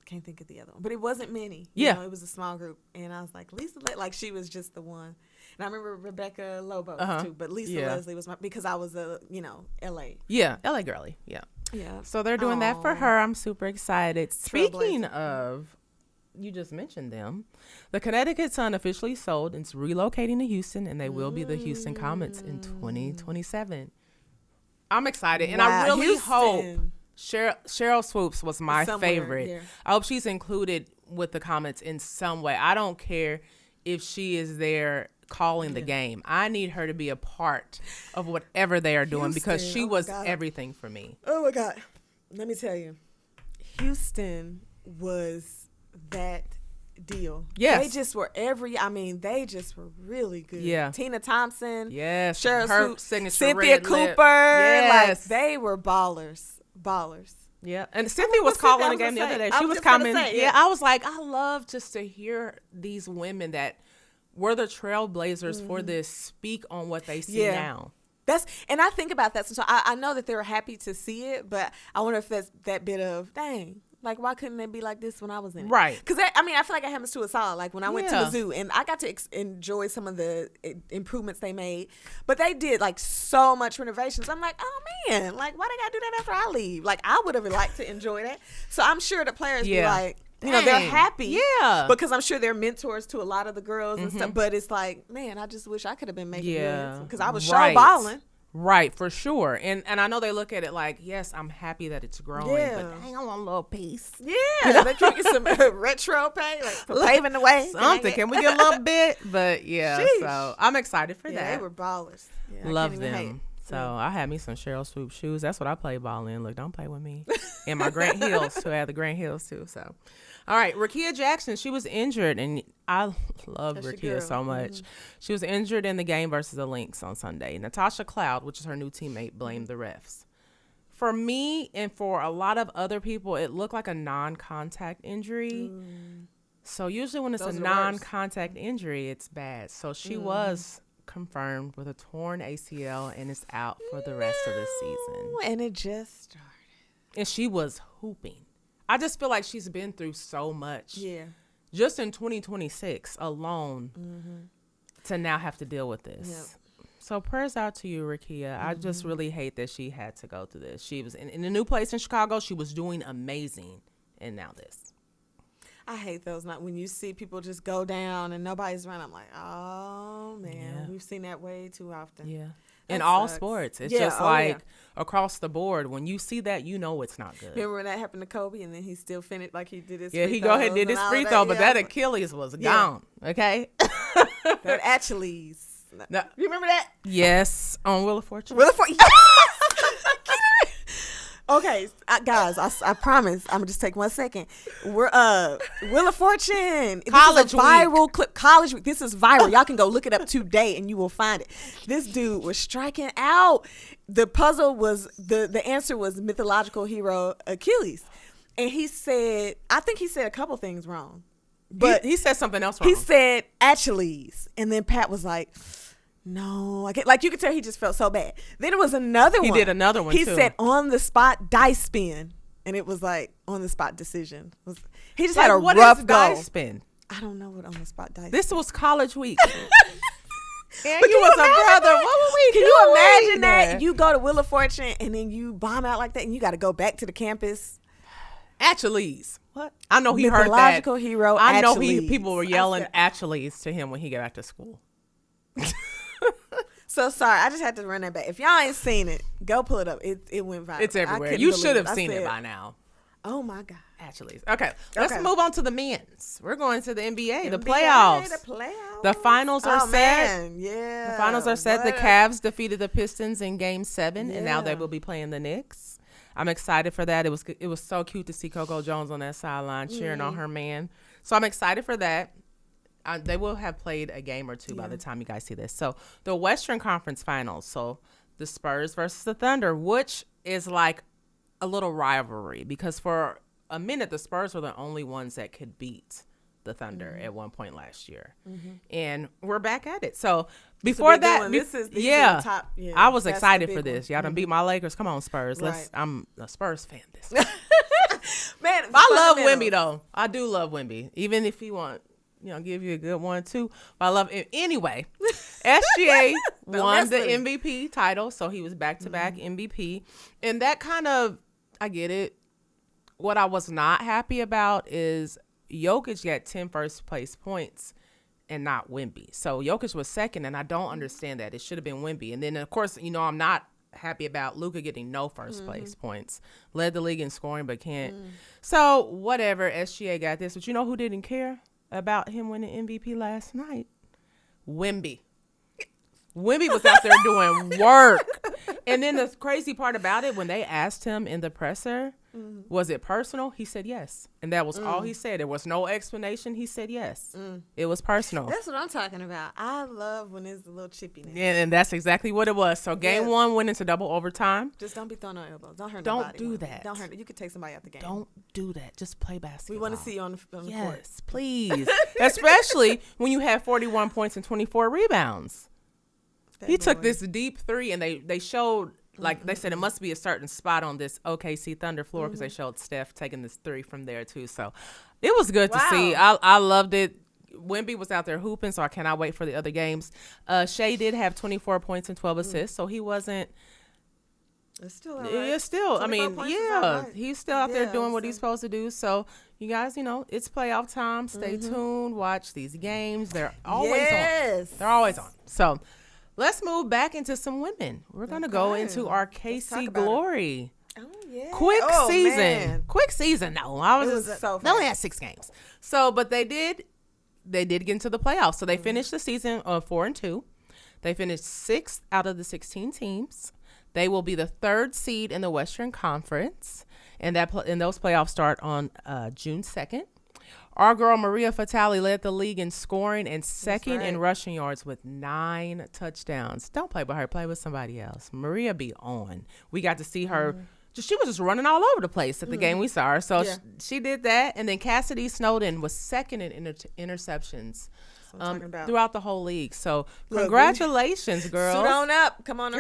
Can't think of the other one, but it wasn't many. You know, it was a small group, and I was like, Lisa, like, she was just the one. And I remember Rebecca Lobo too, but Lisa Leslie was because I was LA. Yeah, LA girly. Yeah. Yeah. So they're doing that for her. I'm super excited. Speaking of, you just mentioned them. The Connecticut Sun officially sold and is relocating to Houston, and they will be the Houston Comets in 2027. I'm excited, and I really hope. Cheryl Swoops was my favorite. Yeah. I hope she's included with the Comets in some way. I don't care if she is there calling the game. I need her to be a part of whatever they are doing because she was everything for me. Oh my God. Let me tell you. Houston was that deal. Yes. They just were they just were really good. Yeah. Tina Thompson. Yes. Cheryl Swoops. Cynthia Cooper. Yes. Like, they were ballers. Yeah. And Cynthia was calling the game the other day. She was coming. I was like, I love just to hear these women that were the trailblazers for this. Speak on what they see now. And I think about that. So I know that they were happy to see it, but I wonder if that's that bit of, dang, like, why couldn't it be like this when I was in it? Right. Because, I mean, I feel like it happens to us all. Like, when I went to the zoo, and I got to enjoy some of the improvements they made, but they did, like, so much renovations. I'm like, oh, man, like, why they got to do that after I leave? Like, I would have liked to enjoy that. So I'm sure the players be like, you know, they're happy. Yeah. Because I'm sure they're mentors to a lot of the girls and stuff. But it's like, man, I just wish I could have been making millions. Because I was show balling. Right, for sure. And I know they look at it like, yes, I'm happy that it's growing, but dang, I want a little piece. Yeah, you know? They can get some retro pay, like for paving the way. Something. Can we get a little bit? But yeah, so I'm excited for that. They were ballers. Yeah, love them. So I had me some Cheryl Swoop shoes. That's what I play ball in. Look, don't play with me. And my Grant Hills too. I had the Grant Hills too. So, all right, Rakia Jackson. She was injured, and I love Rakia so much. She was injured in the game versus the Lynx on Sunday. Natasha Cloud, which is her new teammate, blamed the refs. For me and for a lot of other people, it looked like a non-contact injury. So usually when it's a non-contact injury, it's bad. So she was confirmed with a torn ACL and is out for the rest of the season. And it just started. And she was hooping. I just feel like she's been through so much. Yeah. Just in 2026 alone to now have to deal with this. Yep. So prayers out to you, Rakia. I just really hate that she had to go through this. She was in a new place in Chicago. She was doing amazing. And now this. I hate those. Not when you see people just go down and nobody's around. I'm like, oh man, we've seen that way too often. Yeah, in all sports, it's just across the board. When you see that, you know it's not good. Remember when that happened to Kobe, and then he still finished like he did his. Yeah, he go ahead and did his free throw, but that Achilles was gone. Okay, that Achilles. No. You remember that? Yes, on Wheel of Fortune. Wheel of Fortune. Okay, guys, I promise. I'm gonna just take 1 second. We're Wheel of Fortune. College this is a viral clip. College week. This is viral. Y'all can go look it up today, and you will find it. This dude was striking out. The puzzle was the answer was mythological hero Achilles, and he said, I think he said a couple things wrong, but he said something else wrong. He said Achilles, and then Pat was like, no, I can't. Like, you could tell he just felt so bad. Then it was another one. He did another one, He too. said on the spot dice spin, and it was like on the spot decision. He just had a what rough is go. Dice spin? I don't know what on the spot dice. This was college week. And you was a brother. What were we doing? Can you imagine that? You go to Wheel of Fortune and then you bomb out like that, and you got to go back to the campus. Achilles. What? I know he heard that. Mythological hero. I know Achilles. People were yelling Achilles to him when he got back to school. So sorry, I just had to run that back. If y'all ain't seen it, go pull it up. It went viral. It's everywhere. You should have seen it by now. Oh my God. Achilles. Okay, let's move on to the men's. We're going to the NBA, the playoffs. The finals are set. Man. Yeah. The finals are set. The Cavs defeated the Pistons in Game 7, and now they will be playing the Knicks. I'm excited for that. It was so cute to see Coco Jones on that sideline cheering on her man. So I'm excited for that. They will have played a game or two by the time you guys see this. So the Western Conference Finals. So the Spurs versus the Thunder, which is like a little rivalry because for a minute the Spurs were the only ones that could beat the Thunder at one point last year, and we're back at it. So before that, these are the top, I was excited for this. Y'all done beat my Lakers. Come on, Spurs. Right. I'm a Spurs fan. This man, I love Wemby though. I do love Wemby, even if he want. Give you a good one, too. But I love it. Anyway, SGA won the MVP title, so he was back-to-back MVP. And that kind of, I get it. What I was not happy about is Jokic got 10 first-place points and not Wemby. So Jokic was second, and I don't understand that. It should have been Wemby. And then, of course, I'm not happy about Luka getting no first-place points. Led the league in scoring, but can't. So, whatever, SGA got this. But you know who didn't care about him winning MVP last night? Wemby. Wemby was out there doing work. And then the crazy part about it, when they asked him in the presser, Was it personal? He said yes. And that was all he said. There was no explanation. He said yes. It was personal. That's what I'm talking about. I love when there's a little chippiness. And that's exactly what it was. So game one went into double overtime. Just don't be throwing no elbows. Don't hurt nobody. Don't do that. Don't hurt. You could take somebody out the game. Don't do that. Just play basketball. We want to see you on the court. Yes, please. Especially when you have 41 points and 24 rebounds. He took this deep three, and they showed, like they said, it must be a certain spot on this OKC Thunder floor because they showed Steph taking this three from there too. So it was good to see. I loved it. Wemby was out there hooping, so I cannot wait for the other games. Shea did have 24 points and 12 assists, so he wasn't. It's still all right. It's still, I mean, right. he's still out there doing what he's supposed to do. So you guys, it's playoff time. Stay tuned. Watch these games. They're always on. They're always on. So let's move back into some women. We're going to go into our KC Glory. Oh, yeah. Quick season. Man. Quick season. No, they only had 6 games. So, but they did get into the playoffs. So they finished the season 4-2. They finished 6th out of the 16 teams. They will be the 3rd seed in the Western Conference, and those playoffs start on June 2nd. Our girl Maria Fatali led the league in scoring and second in rushing yards with 9 touchdowns. Don't play with her. Play with somebody else. Maria be on. We got to see her. She was just running all over the place at the game we saw her. So she did that. And then Cassidy Snowden was second in interceptions throughout the whole league. So congratulations, girls. Suit on up. Come on. We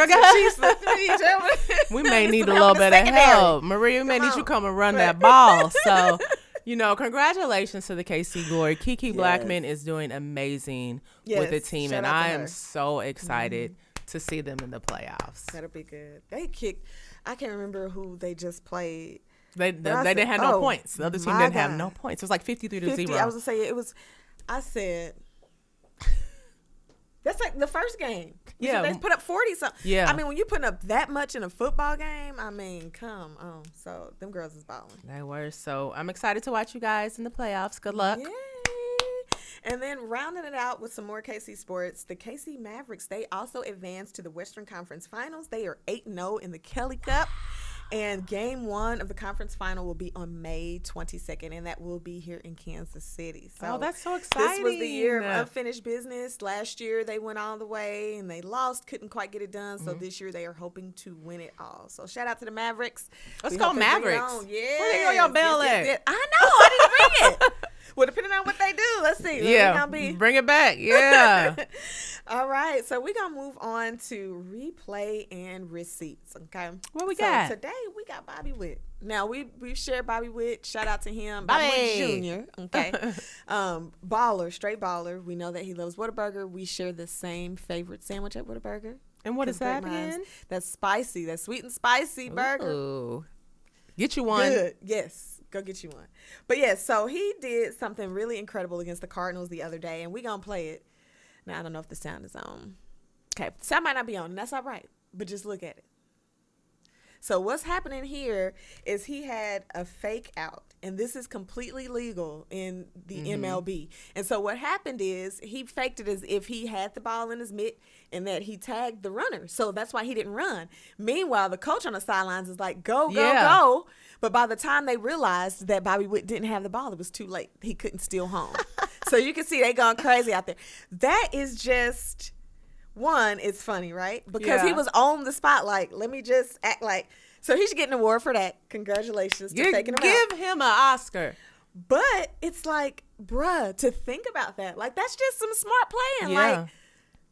may need a little bit of help. Maria, we may need you to come and run that ball. So, congratulations to the KC Glory. Kiki Blackman is doing amazing with the team. And I am so excited to see them in the playoffs. That'll be good. They kicked. I can't remember who they just played. They didn't have no points. The other team didn't have no points. It was like 53-0. I was going to say, I said, that's like the first game. Yeah. They put up 40-something. Yeah. I mean, when you're putting up that much in a football game, I mean, come on. So, them girls is balling. They were. So, I'm excited to watch you guys in the playoffs. Good luck. Yay. And then rounding it out with some more KC sports, the KC Mavericks, they also advanced to the Western Conference Finals. They are 8-0 in the Kelly Cup. And game 1 of the conference final will be on May 22nd, and that will be here in Kansas City. So that's so exciting. This was the year of unfinished business. Last year, they went all the way, and they lost, couldn't quite get it done. So this year, they are hoping to win it all. So shout out to the Mavericks. Let's go Mavericks. Yeah. Where they go your bell at? I know. I didn't bring it. Well, depending on what they do, let's see. Bring it back. Yeah. All right. So we're going to move on to replay and receipts. Okay. What we got? Today, we got Bobby Witt. Now, we've shared Bobby Witt. Shout out to him. Bobby Witt Jr. Okay. Baller, straight baller. We know that he loves Whataburger. We share the same favorite sandwich at Whataburger. And what is that again? That's spicy. That's sweet and spicy burger. Ooh. Get you one. Good. Yes. Go get you one. But so he did something really incredible against the Cardinals the other day, and we're going to play it. Now, I don't know if the sound is on. Okay, sound might not be on, and that's all right, but just look at it. So what's happening here is he had a fake out, and this is completely legal in the MLB. And so what happened is he faked it as if he had the ball in his mitt and that he tagged the runner. So that's why he didn't run. Meanwhile, the coach on the sidelines is like, go, go, go. But by the time they realized that Bobby Witt didn't have the ball, it was too late. He couldn't steal home. So you can see they gone crazy out there. That is just... One, it's funny, right? Because he was on the spotlight. Let me just act like. So he should get an award for that. Congratulations to taking him out. Give him an Oscar. But it's like, bruh, to think about that. Like, that's just some smart playing. Yeah. Like,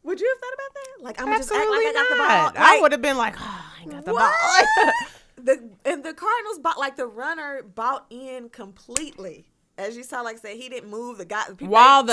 would you have thought about that? Like, I'm going to just act like I got the ball. Like, I would have been like, I ain't got the ball. And the Cardinals the runner bought in completely. As you saw, like I said, he didn't move. While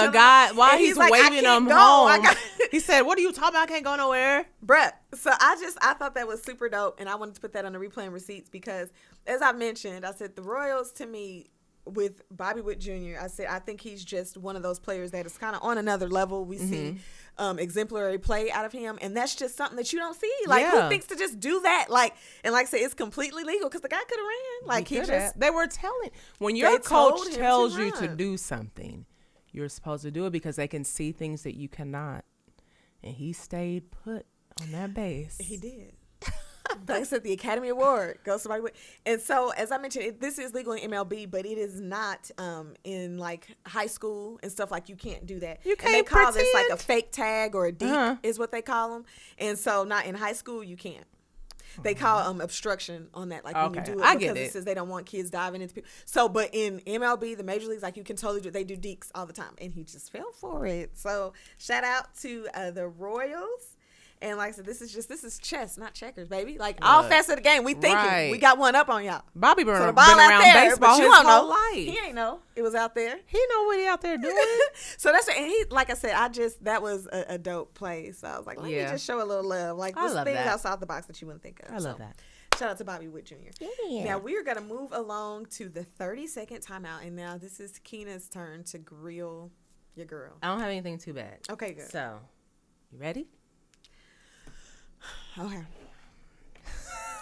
he's like, waving him home, he said, "What are you talking about? I can't go nowhere." Bruh. So I thought that was super dope, and I wanted to put that on the replay and receipts because, as I mentioned, I said the Royals to me with Bobby Witt Jr. I said I think he's just one of those players that is kind of on another level. We see exemplary play out of him, and that's just something that you don't see. Like who thinks to just do that? Like and like I said, it's completely legal because the guy could have ran. Like they were telling when your coach tells you to do something, you're supposed to do it because they can see things that you cannot. And he stayed put on that base. He did. Like I said, the Academy Award goes to somebody with. And so, as I mentioned, this is legal in MLB, but it is not in like high school and stuff. Like you can't do that. You And they can't call this like a pretend. fake tag or a deke is what they call them. And so, not in high school, you can't. They call obstruction on that, like when you Okay, do it, I because get it it. says they don't want kids diving into people. So, but in MLB, the major leagues, like you can totally do. They do dekes all the time, and he just fell for it. So, shout out to the Royals. And like I said, this is chess, not checkers, baby. Like all facets of the game, we thinking Right. we got one up on y'all. Bobby been, So the been ball out around there, baseball but you his don't whole know. life. He ain't know it was out there. He know what he out there doing. So that's and he, like I said, that was a dope play. So I was like, let me just show a little love, like I just love things that. outside the box that you wouldn't think of. I love that. Shout out to Bobby Wood Jr. Yeah. Now we are gonna move along to the 30-second timeout, and now this is Keena's turn to grill your girl. I don't have anything too bad. Okay, good. So, you ready? Okay.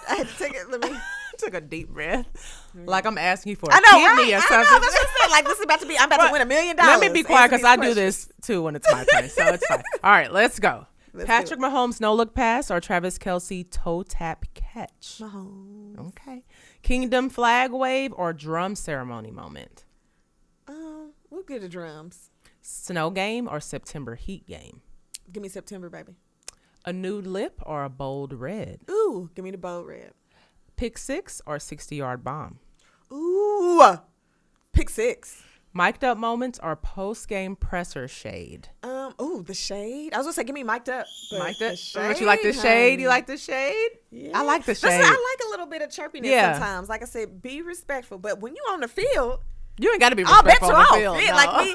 I had to take it. Let me. Took a deep breath, like I'm asking you for a I know, kidney right? or something. I know. That's what I said. Like this is about to be. I'm about to win $1 million. Let me be quiet because I Answer do these this too when it's my turn, so it's fine. All right, let's go. Let's Patrick do it. Mahomes no look pass or Travis Kelce toe tap catch. Mahomes. Okay. Kingdom flag wave or drum ceremony moment. We'll get the drums. Snow game or September heat game. Give me September, baby. A nude lip or a bold red. Ooh, give me the bold red. Pick six or 60-yard bomb. Ooh, pick six. Mic'd up moments or post-game presser shade. Ooh, the shade. I was gonna say, give me mic'd up. But Mic'd the up? shade, But you like the shade? honey. You like the shade? Yeah. I like the Listen, shade. I like a little bit of chirpiness Yeah. sometimes. Like I said, be respectful. But when you on the field, You ain't got to be I'll bet respectful you on the all field. fit no. like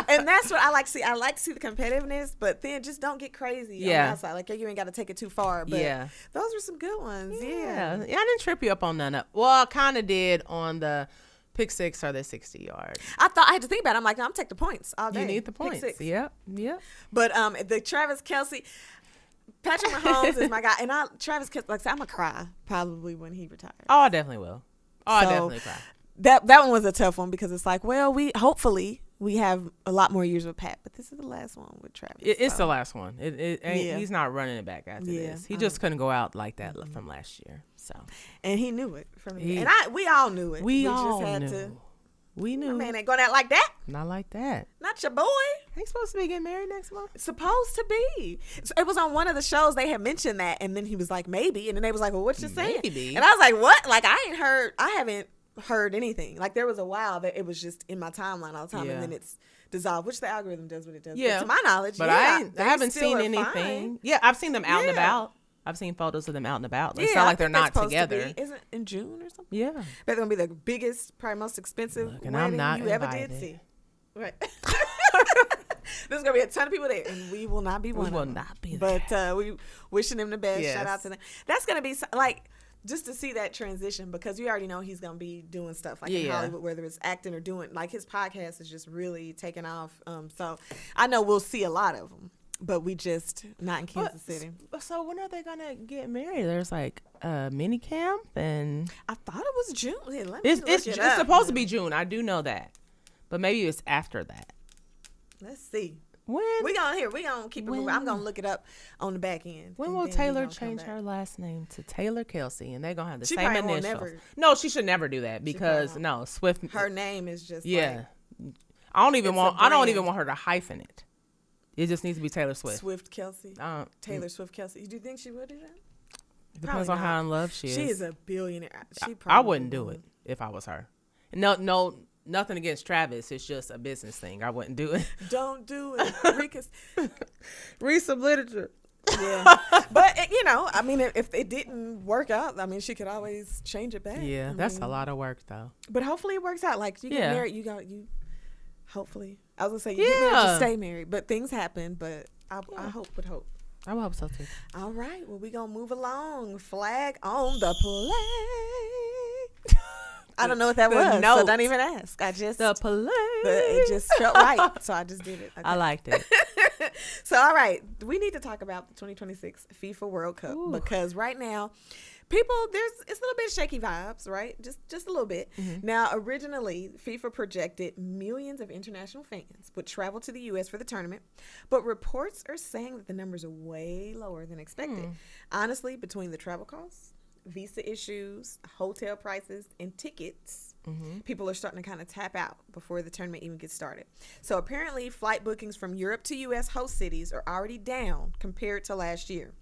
me. And that's what I like to see. I like to see the competitiveness, but then just don't get crazy on the Yeah. outside. Like you ain't got to take it too far. But Yeah. those were some good ones. Yeah. Yeah. I didn't trip you up on none of. Well, I kind of did on the pick six or the 60-yard. I thought I had to think about it. I'm like, no, I'm take the points all day. You need the Pick points. six. Yep. But the Travis Kelce, Patrick Mahomes is my guy, and Travis Kelce, like I said, I'm gonna cry probably when he retires. Oh, I definitely will. Oh, I So, definitely cry. That one was a tough one because it's like, well, hopefully we have a lot more years with Pat, but this is the last one with Travis. It's so. the last one. It ain't, Yeah. He's not running it back after Yeah, this. He just couldn't go out like that from last year. So And he knew it from the He- beginning. And we all knew it. we all just had knew. to. We My knew. man ain't going out like that. Not like that. Not your boy. Ain't supposed to be getting married next month. Supposed to be. So it was on one of the shows they had mentioned that, and then he was like, maybe, and then they was like, well, what you saying? Maybe. And I was like, what? Like I haven't heard anything. Like there was a while that it was just in my timeline all the time, Yeah. and then it's dissolved, which the algorithm does what it does. Yeah. But to my knowledge, But yeah, I haven't they still seen are anything. fine. Yeah, I've seen them out and Yeah. about. I've seen photos of them out and about. It's Yeah, not I like they're think they're not supposed to together. be. Isn't it in June or something? Yeah. That's gonna be the biggest, probably most expensive Look, and wedding I'm not you ever did invited. see. Right. There's gonna be a ton of people there, and we will not be one. will of them. not be there. But we wishing him the best. Yes. Shout out to them. That's gonna be like just to see that transition because you already know he's gonna be doing stuff like in Yeah. Hollywood, whether it's acting or doing like his podcast is just really taking off. So I know we'll see a lot of them, but we just not in Kansas City. So when are they gonna get married? There's like a mini camp, and I thought it was June. Here, let me it's look it up. supposed to be June. I do know that, but maybe it's after that. Let's see. When We gonna keep it moving. I'm gonna look it up on the back end. when and will then we Taylor gonna come change back. her last name to Taylor Kelsey, and they're gonna have the She same probably won't initials? never- No, she should never do that because probably no Swift. Her name is just Yeah, like I don't even it's a want. I don't even brand. want her to hyphen it. It just needs to be Taylor Swift. Swift Kelsey. Uh, Taylor Swift Kelsey. Do you think she would do that? It depends Probably on how not. in love she is. She is a billionaire. She I probably wouldn't do it if I was her. No, nothing against Travis. It's just a business thing. I wouldn't do it. Don't do it. Rika's, Read some literature. yeah. But, I mean, if it didn't work out, I mean, she could always change it back. Yeah, I that's a mean, lot of work though. But hopefully it works out. Like, you get Yeah. married, hopefully. I was going to say, you get married Yeah. to stay married. But things happen. But I hope. I would hope so too. All right. Well, we going to move along. Flag on the play. I don't know what that The was. So note. don't even ask. I just... The play. it just felt right, so I just did it. Okay. I liked it. So, all right, we need to talk about the 2026 FIFA World Cup Ooh. because right now, it's a little bit shaky vibes, right? Just a little bit. Mm-hmm. Now, originally, FIFA projected millions of international fans would travel to the U.S. for the tournament, but reports are saying that the numbers are way lower than expected. Honestly, between the travel costs, visa issues, hotel prices, and tickets, people are starting to kind of tap out before the tournament even gets started. So apparently flight bookings from Europe to U.S. host cities are already down compared to last year.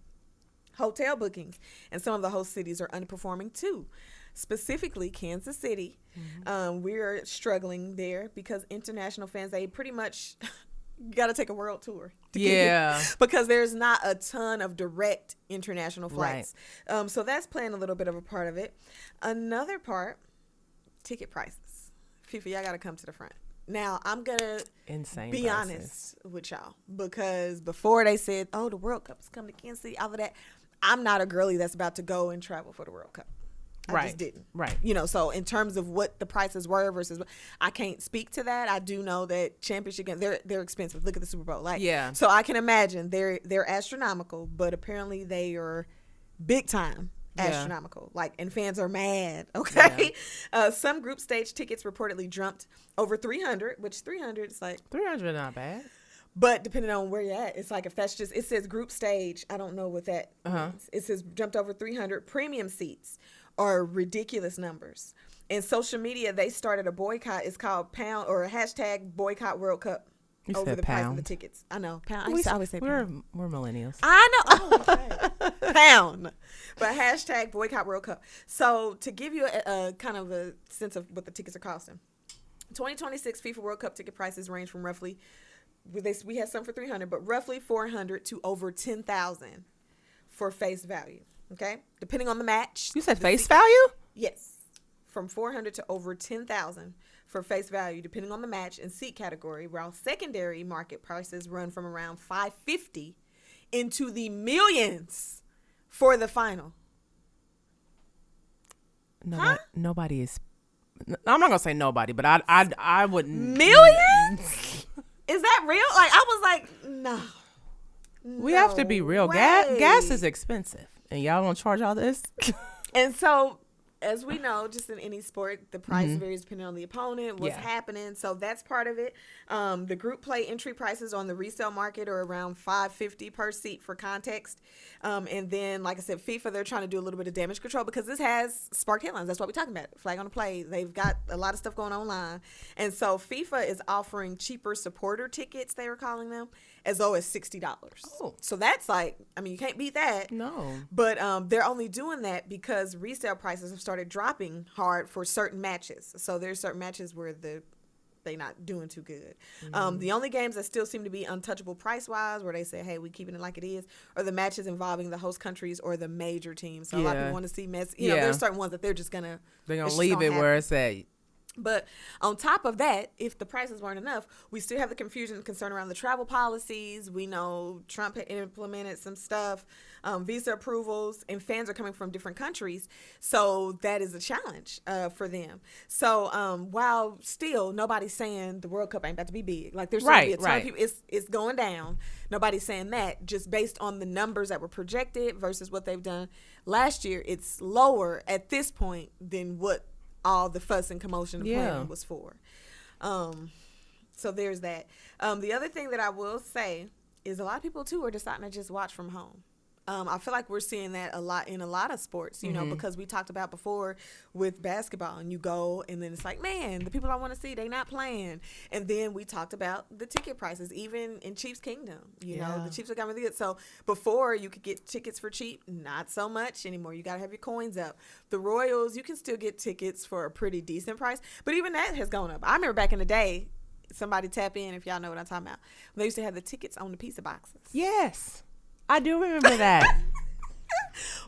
Hotel bookings in some of the host cities are underperforming too. Specifically, Kansas City. We're struggling there because international fans, they pretty much got to take a world tour. Because there's not a ton of direct international flights. Right. So that's playing a little bit of a part of it. Another part, ticket prices. FIFA, y'all got to come to the front. Now, I'm going to be honest with y'all, because before they said, oh, the World Cup is coming to Kansas City, all of that, I'm not a girly that's about to go and travel for the World Cup. I just didn't. Right. You know, so in terms of what the prices were versus, I can't speak to that. I do know that championship games, they're expensive. Look at the Super Bowl. So I can imagine they're astronomical, but apparently they are big time astronomical. And fans are mad. Okay. Yeah. Some group stage tickets reportedly jumped over 300, which 300 is 300 is not bad. But depending on where you're at, it's like if that's just, it says group stage. I don't know what that means. It says jumped over 300. Premium seats are ridiculous numbers. In social media, they started a boycott. It's called pound or hashtag boycott World Cup over the price of the tickets. I know. Pound. I always say pound. We're millennials. I know. Oh, okay. Pound. But hashtag boycott World Cup. So to give you a kind of a sense of what the tickets are costing, 2026 FIFA World Cup ticket prices range from roughly, we had some for 300, but roughly 400 to over 10,000 for face value. Okay, depending on the match. You said face value? Yes, from 400 to over 10,000 for face value, depending on the match and seat category. While secondary market prices run from around 550 into millions for the final. Nobody is. I'm not gonna say nobody, but I wouldn't. Millions? Is that real? I was like, no. We have to be real. Gas is expensive. And y'all gonna charge all this? And so, as we know, just in any sport, the price varies depending on the opponent, what's happening. So that's part of it. The group play entry prices on the resale market are around $550 per seat for context. And then, like I said, FIFA, they're trying to do a little bit of damage control because this has sparked headlines. That's what we're talking about. Flag on the play. They've got a lot of stuff going online. And so FIFA is offering cheaper supporter tickets, they were calling them, as low as $60. Oh. So that's you can't beat that. No. But they're only doing that because resale prices have started dropping hard for certain matches. So there's certain matches where they're not doing too good. The only games that still seem to be untouchable price-wise, where they say, hey, we keeping it like it is, are the matches involving the host countries or the major teams. So a lot of people want to see Messi. You know, there's certain ones that they're going to leave it where it's at. But on top of that, if the prices weren't enough, we still have the confusion and concern around the travel policies. We know Trump had implemented some stuff, visa approvals, and fans are coming from different countries. So that is a challenge for them. So while still nobody's saying the World Cup ain't about to be big. There's going to be a ton of people. It's going down. Nobody's saying that. Just based on the numbers that were projected versus what they've done last year, it's lower at this point than what all the fuss and commotion and planning was for. So there's that. The other thing that I will say is a lot of people too are deciding to just watch from home. I feel like we're seeing that a lot in a lot of sports, you know, because we talked about before with basketball, and you go and then it's like, man, the people I want to see, they not playing. And then we talked about the ticket prices, even in Chiefs Kingdom, you know, the Chiefs have got really good. So before you could get tickets for cheap, not so much anymore. You got to have your coins up. The Royals, you can still get tickets for a pretty decent price, but even that has gone up. I remember back in the day, somebody tap in if y'all know what I'm talking about. They used to have the tickets on the pizza boxes. Yes. I do remember that.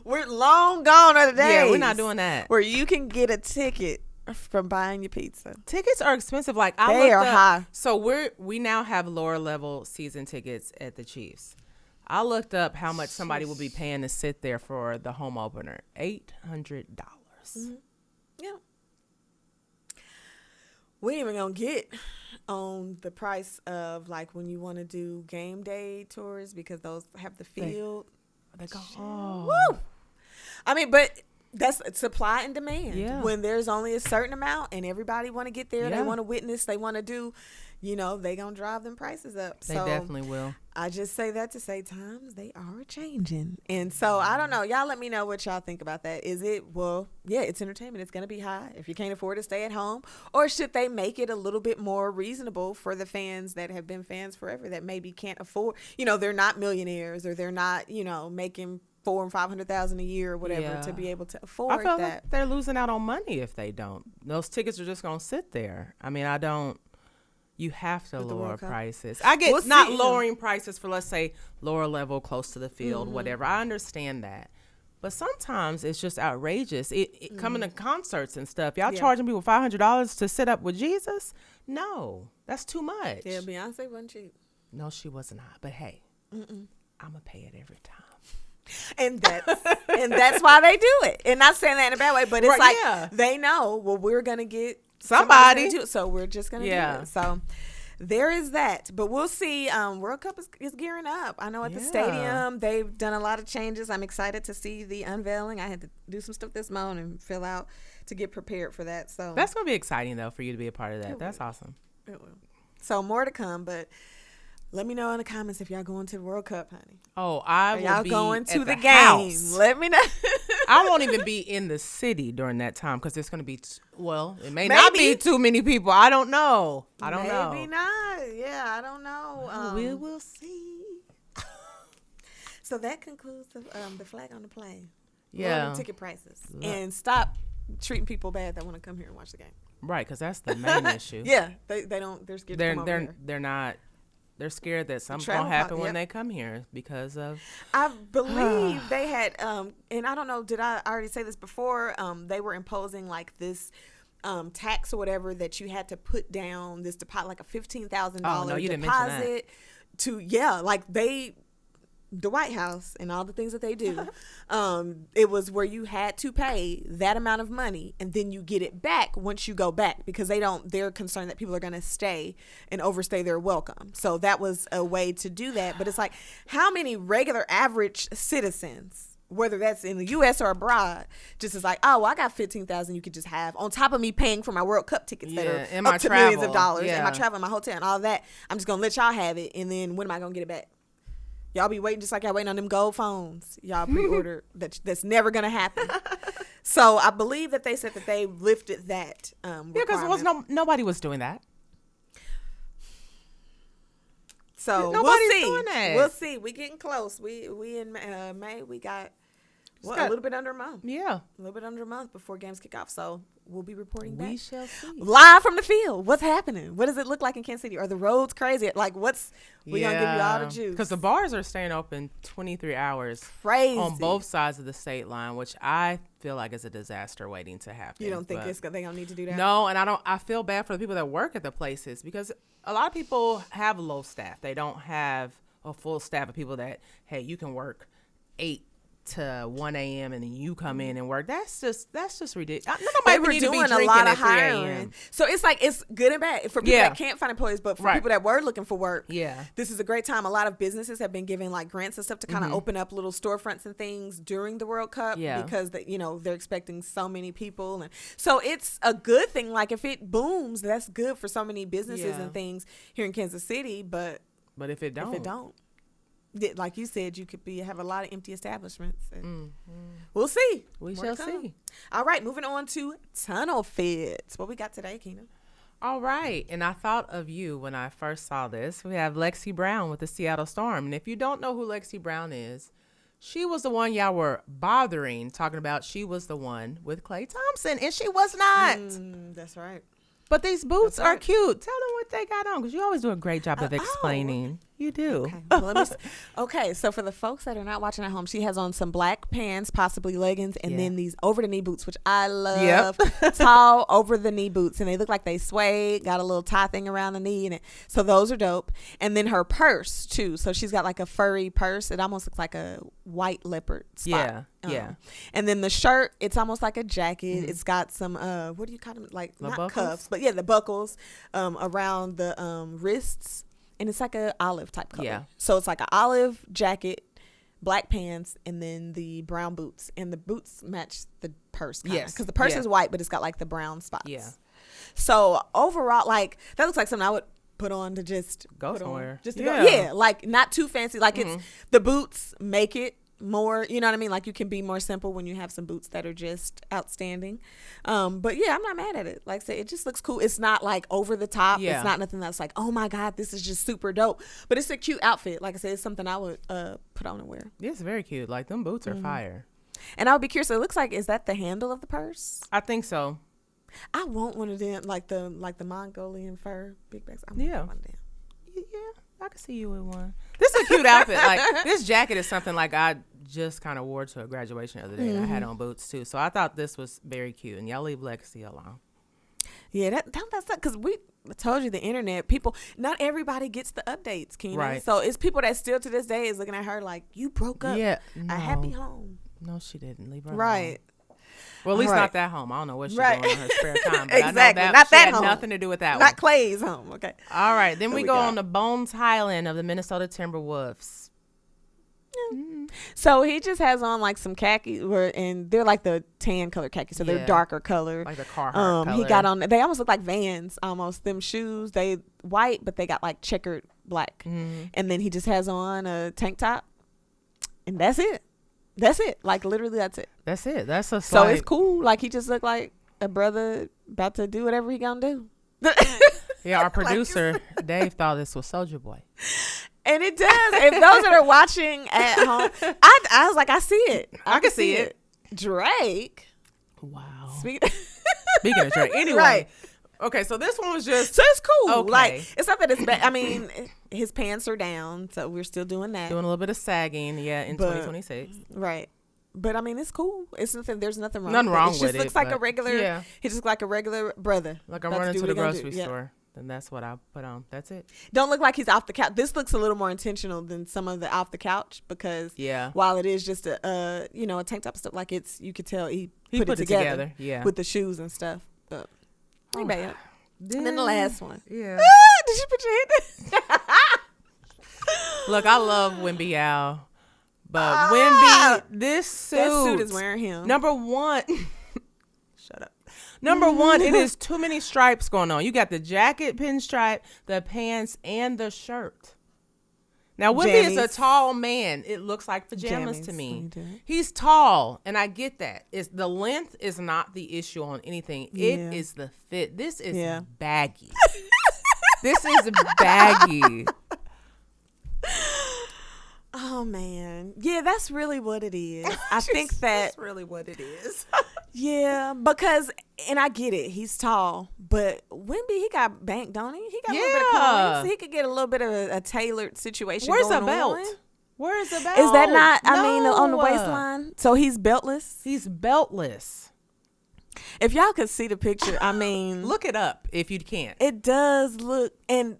We're long gone are the days. Yeah, we're not doing that. Where you can get a ticket from buying your pizza. Tickets are expensive. They are high. So we now have lower level season tickets at the Chiefs. I looked up how much somebody would be paying to sit there for the home opener. $800. Yeah. We ain't even gonna get on the price of when you want to do game day tours because those have the field. They go, Woo! I mean, but That's supply and demand. Yeah. When there's only a certain amount and everybody want to get there, Yeah. they want to witness, they want to do, they going to drive them prices up. They definitely will. I just say that to say times they are changing. And so I don't know. Y'all let me know what y'all think about that. Is it, it's entertainment. It's going to be high. If you can't afford to stay at home, or should they make it a little bit more reasonable for the fans that have been fans forever that maybe can't afford, they're not millionaires, or they're not, making $400,000 and $500,000 a year or whatever to be able to afford I feel that. like they're losing out on money if they don't. Those tickets are just going to sit there. I mean, you have to lower prices. I get not lowering prices for, let's say, lower level, close to the field, whatever. I understand that. But sometimes it's just outrageous. It coming to concerts and stuff. Y'all charging people $500 to sit up with Jesus? No, that's too much. Yeah, Beyonce wasn't cheap. No, she was not. But hey, I'm going to pay it every time. And that's why they do it. And not saying that in a bad way, but it's they know, we're going to get somebody. So we're just going to do it. So there is that. But we'll see. World Cup is gearing up. I know at the stadium, they've done a lot of changes. I'm excited to see the unveiling. I had to do some stuff this morning and fill out to get prepared for that. So that's going to be exciting, though, for you to be a part of that. That's awesome. It will. So more to come, but let me know in the comments if y'all going to the World Cup, honey. Oh, I will y'all be going to at the game. House. Let me know. I won't even be in the city during that time because there's going to be, it may not be too many people. I don't know. Maybe not. Yeah, I don't know. We will see. So that concludes the flag on the play. Yeah. Lower ticket prices. And stop treating people bad that want to come here and watch the game. Right, because that's the main issue. Yeah, they don't. They're scared to come over here. They're not. They're scared that something's going to happen when they come here because of. I believe they had, and I don't know, did I already say this before? They were imposing like this tax or whatever that you had to put down this deposit, like a $15,000 deposit the White House and all the things that they do. It was where you had to pay that amount of money and then you get it back once you go back because they're concerned that people are going to stay and overstay their welcome. So that was a way to do that. But it's like, how many regular average citizens, whether that's in the U.S. or abroad, just is like, I got $15,000 you could just have on top of me paying for my World Cup tickets that are up to millions of dollars and my travel and my hotel and all that. I'm just going to let y'all have it. And then when am I going to get it back? Y'all be waiting just like y'all waiting on them gold phones. Y'all pre-order that's never going to happen. So I believe that they said that they lifted that because nobody was doing that. So Nobody's we'll see. Doing that. We'll see. We getting close. We in May. We got a little bit under a month. Yeah. A little bit under a month before games kick off. So we'll be reporting back. We shall see. Live from the field. What's happening? What does it look like in Kansas City? Are the roads crazy? Like we're going to give you all the juice. Because the bars are staying open 23 hours. Crazy. On both sides of the state line, which I feel like is a disaster waiting to happen. You don't think they're going to need to do that? No, and I feel bad for the people that work at the places because a lot of people have low staff. They don't have a full staff of people that, hey, you can work 8 to 1 a.m. and then you come in and work. That's just ridiculous. Nobody need to be drinking at 3 a.m. So it's like it's good and bad for people that can't find employees, but for people that were looking for work, this is a great time. A lot of businesses have been giving like grants and stuff to kind of open up little storefronts and things during the World Cup because they're expecting so many people, and so it's a good thing. Like if it booms, that's good for so many businesses and things here in Kansas City. But if it don't. Like you said, you could have a lot of empty establishments. We'll see. We shall see. All right, moving on to tunnel fits. What we got today, Keena? All right, and I thought of you when I first saw this. We have Lexi Brown with the Seattle Storm, and if you don't know who Lexi Brown is, she was the one y'all were bothering, talking about she was the one with Klay Thompson, and she was not. That's right. But these boots are cute. Tell them what they got on, because you always do a great job of explaining. You do. Okay. Well, let me okay, so for the folks that are not watching at home, she has on some black pants, possibly leggings, and then these over-the-knee boots, which I love. Tall over-the-knee boots, and they look like they sway, got a little tie thing around the knee. So those are dope. And then her purse, too. So she's got like a furry purse. It almost looks like a white leopard spot. Yeah. And then the shirt, it's almost like a jacket. It's got some, what do you call them? Like, not buckles? cuffs, but the buckles around the wrists. And it's like a olive type color. Yeah. So it's like an olive jacket black pants, and then the brown boots. And the boots match the purse. Yes. Because the purse is white, but it's got like the brown spots. Yeah. So overall, like, that looks like something I would put on to just go somewhere. Just to go. Yeah. Like, not too fancy. Like, it's the boots make it more, you know what I mean? Like, you can be more simple when you have some boots that are just outstanding. But yeah, I'm not mad at it. Like I said, it just looks cool. It's not like over the top. Yeah. It's not nothing that's like, oh my God, this is just super dope. But it's a cute outfit. Like I said, it's something I would put on and wear. It's very cute. Like, them boots are fire. And I would be curious. So it looks like, is that the handle of the purse? I think so. I want one of them, like the Mongolian fur big bags. I want one of them. Yeah, I can see you with one. This is a cute outfit. Like, this jacket is something like I just kind of wore to a graduation the other day. And I had on boots too, so I thought this was very cute. And y'all leave Legacy alone. Yeah, that's because we told you the internet people. Not everybody gets the updates, Keena. Right. So it's people that still to this day is looking at her like, you broke up. Yeah, a happy home. No, she didn't. Leave her Right. alone. Well, at least not that home. I don't know what she's doing in her spare time. But Exactly. I know Not she that had home. nothing to do with that one. Not Clay's home. Okay. All right. Then we go got? on to Bones Highland of the Minnesota Timberwolves. So he just has on like some khaki, and they're like the tan color khaki, so they're darker color. Like the Carhartt color. He got on. They almost look like Vans, almost. Them shoes, they white, but they got like checkered black. And then he just has on a tank top, and that's it. That's it. Like, literally, that's it. That's it. That's a So it's cool. Like, he just looked like a brother about to do whatever he gonna do. Yeah, our producer Dave thought this was Soulja Boy. And it does. If those that are watching at home, I was like, I see it. I can see it. Drake. Wow. Speaking of Drake. Anyway. Right. Okay, so this one was just. So it's cool. Okay. Like, it's not that it's bad. I mean, his pants are down, so we're still doing that. Doing a little bit of sagging, in 2026. Right. But I mean, it's cool. It's nothing. There's nothing wrong. Nothing wrong with it. with It just looks like a regular. Yeah. He just looks like a regular brother. Like I'm running to the grocery store. Then that's what I put on. That's it. Don't look like he's off the couch. This looks a little more intentional than some of the off the couch because while it is just a tank top stuff, like you could tell he put it together with the shoes and stuff. But ain't bad. And then the last one. Yeah. Did you put your hand? Look, I love WNBA, but WNBA, this suit. That suit is wearing him. Number one. Shut up. Number one, it is too many stripes going on. You got the jacket pinstripe, the pants, and the shirt. Now, Wimby is a tall man. It looks like pajamas to me. He's tall, and I get that. The length is not the issue on anything. It is the fit. This is baggy. This is baggy. Oh, man. Yeah, that's really what it is. I think that's really what it is. Yeah, because, and I get it, he's tall, but Wimby, he got banked, don't he? He got a little bit of coins, so he could get a little bit of a tailored situation. Where's going the belt? on. Where's the belt? Is that not, I mean, on the waistline? So he's beltless? He's beltless. If y'all could see the picture, I mean. Look it up if you can't. It does look, and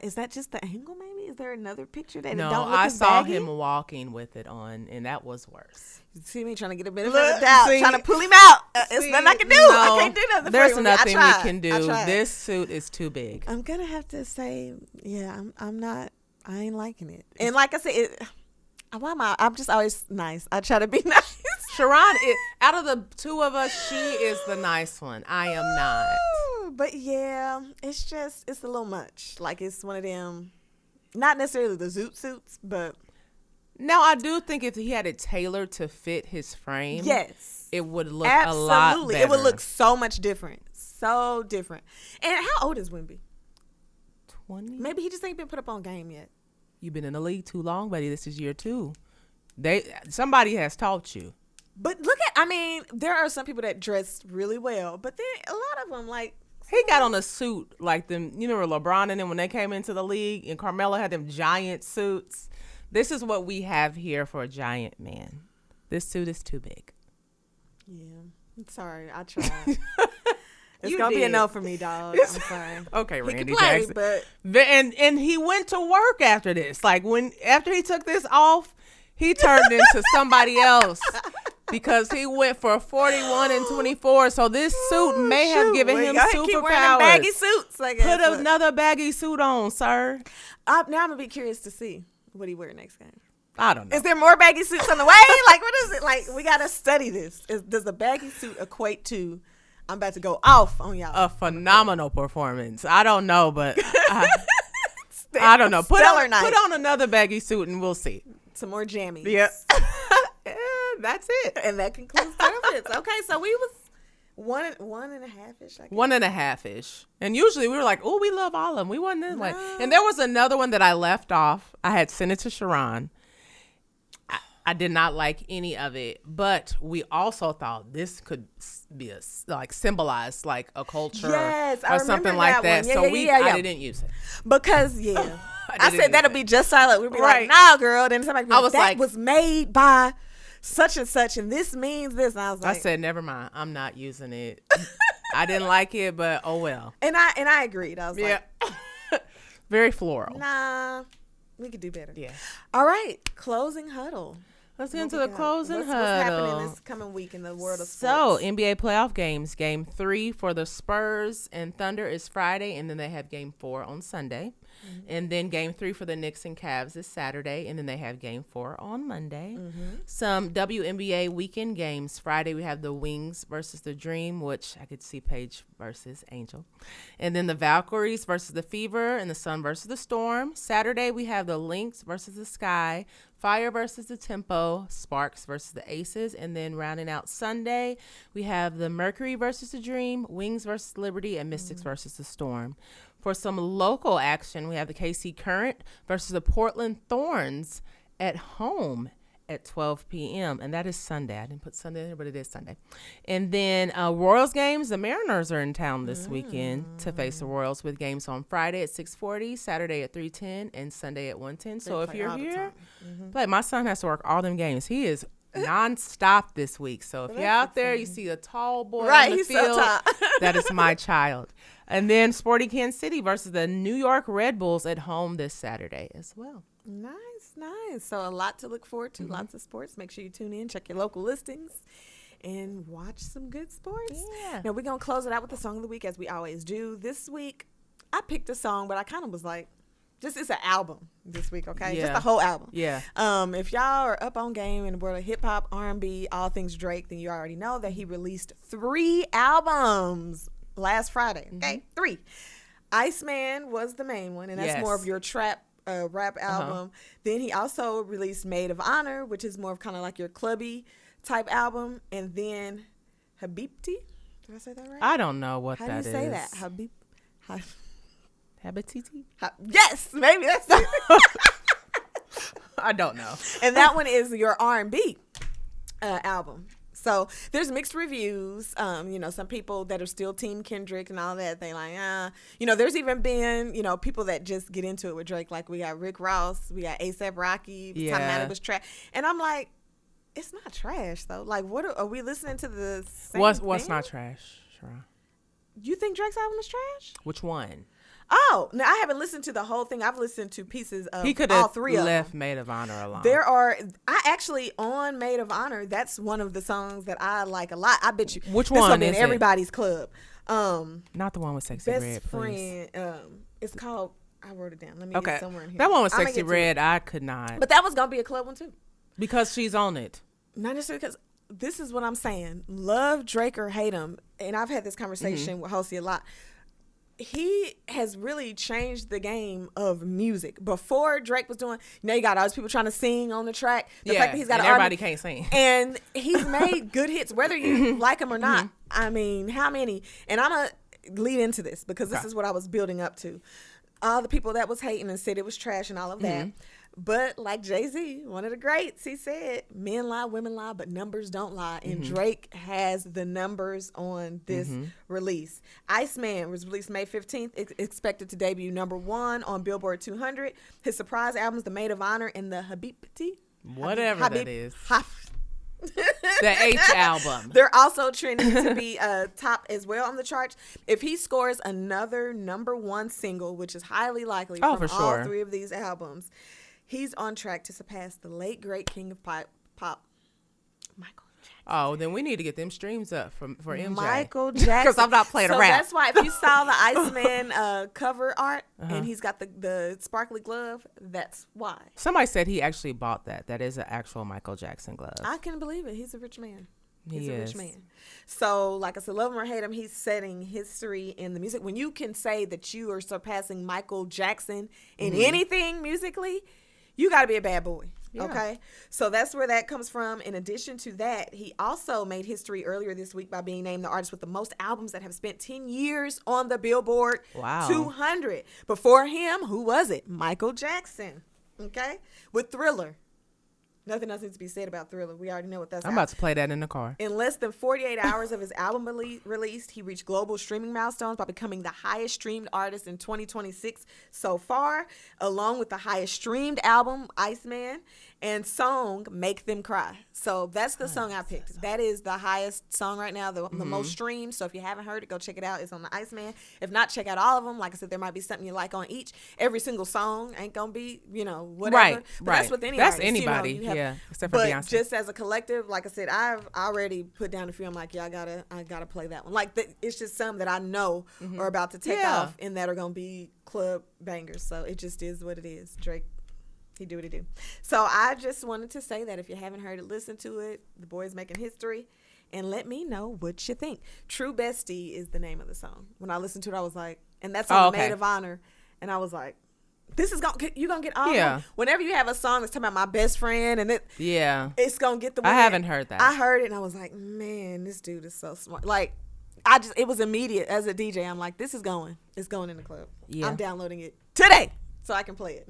is that just the angle maybe? Is there another picture that no, it don't look I saw baggy? him walking with it on, and that was worse. You see me trying to get a benefit of the doubt, trying to pull him out. It's nothing I can do. No, I can't do nothing. There's for nothing we tried. can do. This suit is too big. I'm gonna have to say, yeah, I'm not. I ain't liking it. And like I said, why am I? I'm just always nice. I try to be nice. Sharon, out of the two of us, she is the nice one. I am not. But yeah, it's a little much. Like it's one of them. Not necessarily the zoot suits, but now I do think if he had it tailored to fit his frame, yes, it would look absolutely. a lot better. It would look so much different, so different. And how old is Wimby? 20. Maybe he just ain't been put up on game yet. You've been in the league too long, buddy. This is year 2. Somebody has taught you. But I mean, there are some people that dress really well, but then a lot of them like. He got on a suit like them, you remember LeBron and them when they came into the league and Carmelo had them giant suits. This is what we have here for a giant man. This suit is too big. Yeah. I'm sorry. I tried. It's going to be a no for me, dog. I'm sorry. Okay, Randy he can play, Jackson. But and he went to work after this. Like after he took this off, he turned into somebody else. Because he went for 41 and 24, so this suit may have given him superpowers. Baggy suits, I guess. Put another baggy suit on, sir. Now I'm gonna be curious to see what he wear next game. I don't know. Is there more baggy suits on the way? Like, what is it? Like, we got to study this. Does a baggy suit equate to, I'm about to go off on y'all? A phenomenal performance. I don't know, but I don't know. Put on another baggy suit and we'll see. Some more jammies. Yep. That's it. And that concludes the outfits. Okay, so we was one and a half-ish. 1.5-ish. And usually we were like, oh, we love all of them. We wasn't this way. And there was another one that I left off. I had sent it to Sharon. I did not like any of it, but we also thought this could be symbolize like a culture or something like that. Yeah, so I didn't use it because I said that'll be just silent. We'd be like, "Nah, girl." Then somebody was that was made by such and such, and this means this. And I said, never mind. I'm not using it. I didn't like it, but oh well. And I agreed. I was like, very floral. Nah, we could do better. Yeah. All right, closing huddle. Let's get into the closing huddle. What's happening this coming week in the world of sports? So, NBA playoff games. Game 3 for the Spurs and Thunder is Friday, and then they have Game 4 on Sunday. Mm-hmm. And then Game 3 for the Knicks and Cavs is Saturday, and then they have Game 4 on Monday. Mm-hmm. Some WNBA weekend games. Friday, we have the Wings versus the Dream, which I could see Paige versus Angel. And then the Valkyries versus the Fever, and the Sun versus the Storm. Saturday, we have the Lynx versus the Sky, Fire versus the Tempo, Sparks versus the Aces, and then rounding out Sunday, we have the Mercury versus the Dream, Wings versus Liberty, and Mystics versus the Storm. For some local action, we have the KC Current versus the Portland Thorns at home at 12 p.m., and that is Sunday. I didn't put Sunday in there, but it is Sunday. And then Royals games, the Mariners are in town this weekend to face the Royals with games on Friday at 6:40, Saturday at 3:10, and Sunday at 1:10. So if you're here, play. My son has to work all them games. He is nonstop this week. So if you're out there, you see a tall boy on the field, so that is my child. And then Sporting Kansas City versus the New York Red Bulls at home this Saturday as well. Nice. So a lot to look forward to, lots of sports. Make sure you tune in, check your local listings, and watch some good sports. Yeah. Now, we're going to close it out with the song of the week, as we always do. This week, I picked a song, but I kind of was like, it's an album this week, okay? Yeah. Just the whole album. Yeah. If y'all are up on game in the world of hip-hop, R&B, all things Drake, then you already know that he released 3 albums last Friday, okay? 3. Iceman was the main one, and that's more of your trap rap album. Then he also released Maid of Honor, which is more of kind of like your clubby type album. And then Habibti. Did I say that right? I don't know what that is. How do you say that? Habibti? Yes, maybe that's it. I don't know. And that one is your R&B album. So there's mixed reviews. Some people that are still Team Kendrick and all that, they like, there's even been, people that just get into it with Drake. Like we got Rick Ross, we got A$AP Rocky. Time it was trash. And I'm like, it's not trash though. Like, what are we listening to the same What's thing? not trash, Sharon? You think Drake's album is trash? Which one? Oh, now I haven't listened to the whole thing. I've listened to pieces of he could all 3 of them. Left Maid of Honor alone. I actually on Maid of Honor, that's one of the songs that I like a lot. I bet you. Which this one is in everybody's club. Not the one with Sexy Best Red, Friend. please. It's called, I wrote it down. Let me get somewhere in here. That one with Sexy Red, I could not. But that was going to be a club one too. Because she's on it. Not necessarily because, this is what I'm saying. Love Drake or hate him. And I've had this conversation with Hosey a lot. He has really changed the game of music. Before Drake was doing, you got all these people trying to sing on the track. The fact that he's got everybody can't sing. And he's made good hits, whether you like him or not. I mean, how many? And I'm going to lead into this because this is what I was building up to. All the people that was hating and said it was trash and all of that. But like Jay-Z, one of the greats, he said, men lie, women lie, but numbers don't lie. And Drake has the numbers on this release. Iceman was released May 15th, expected to debut #1 on Billboard 200. His surprise albums, The Maid of Honor and the Habibti. Whatever that is. The H album. They're also trending to be top as well on the charts. If he scores another #1 single, which is highly likely from all 3 of these albums, he's on track to surpass the late great king of pop, Michael Jackson. Oh, then we need to get them streams up for MJ. Michael Jackson. Because I'm not playing so around. That's why if you saw the Iceman cover art and he's got the sparkly glove, that's why. Somebody said he actually bought that. That is an actual Michael Jackson glove. I can believe it. He's a rich man. He's He a is. rich man. So, like I said, love him or hate him, he's setting history in the music. When you can say that you are surpassing Michael Jackson in anything musically, you got to be a bad boy. Yeah. Okay? So that's where that comes from. In addition to that, he also made history earlier this week by being named the artist with the most albums that have spent 10 years on the Billboard 200. Before him, who was it? Michael Jackson. Okay? With Thriller. Nothing else needs to be said about Thriller. We already know what that's I'm about to play that in the car. In less than 48 hours of his album released, he reached global streaming milestones by becoming the highest streamed artist in 2026 so far, along with the highest streamed album, Iceman, and song, Make Them Cry. So that's the song I picked. That is the highest song right now, the most streamed. So if you haven't heard it, go check it out. It's on the Iceman. If not, check out all of them. Like I said, there might be something you like on each. Every single song ain't going to be, whatever. Right, But that's with any That's artist. anybody, You except for but Beyonce. just as a collective, like I said, I've already put down a few. I'm like, I gotta play that one. Like it's just some that I know are about to take off and that are gonna be club bangers. So it just is what it is. Drake, he do what he do. So I just wanted to say that if you haven't heard it, listen to it. The boy's making history, and let me know what you think. True Bestie is the name of the song. When I listened to it, I was like, and that's on the Maid of Honor, and I was like, this is you're gonna get all of them. Whenever you have a song that's talking about my best friend and it's gonna get the one. I haven't heard that. I heard it and I was like, man, this dude is so smart. Like it was immediate as a DJ. I'm like, it's going in the club. I'm downloading it today so I can play it.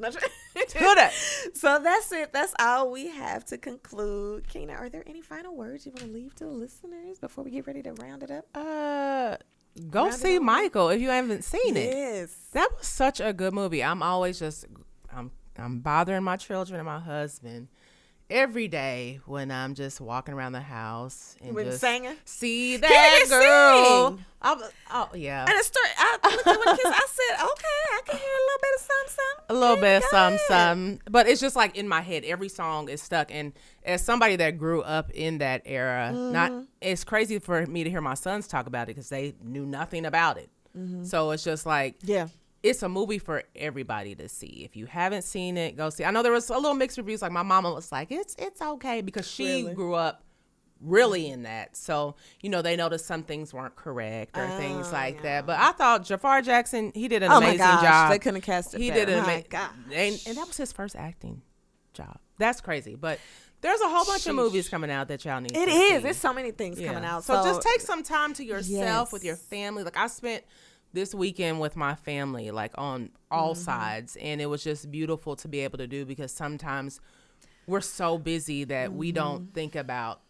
Today. So that's it. That's all we have to conclude. Keena, are there any final words you want to leave to the listeners before we get ready to round it up? Go see Michael if you haven't seen it. Yes. That was such a good movie. I'm always I'm bothering my children and my husband every day when I'm just walking around the house and just singing. See that girl. Sing. Oh yeah. And I looked at my kids. I said, okay, I can hear a little bit of something. A little bit of something. But it's just like in my head, every song is stuck. And as somebody that grew up in that era, it's crazy for me to hear my sons talk about it because they knew nothing about it. So it's just like, it's a movie for everybody to see. If you haven't seen it, go see. I know there was a little mixed reviews. Like my mama was like, it's okay because she grew up really in that. So, they noticed some things weren't correct or things like that. But I thought Jafar Jackson, he did an amazing job. They couldn't have cast it better. He did an amazing job. And that was his first acting job. That's crazy. But there's a whole bunch of movies coming out that y'all need to see. It is. There's so many things coming out. So just take some time to yourself with your family. Like I spent this weekend with my family, like on all sides. And it was just beautiful to be able to do because sometimes we're so busy that we don't think about,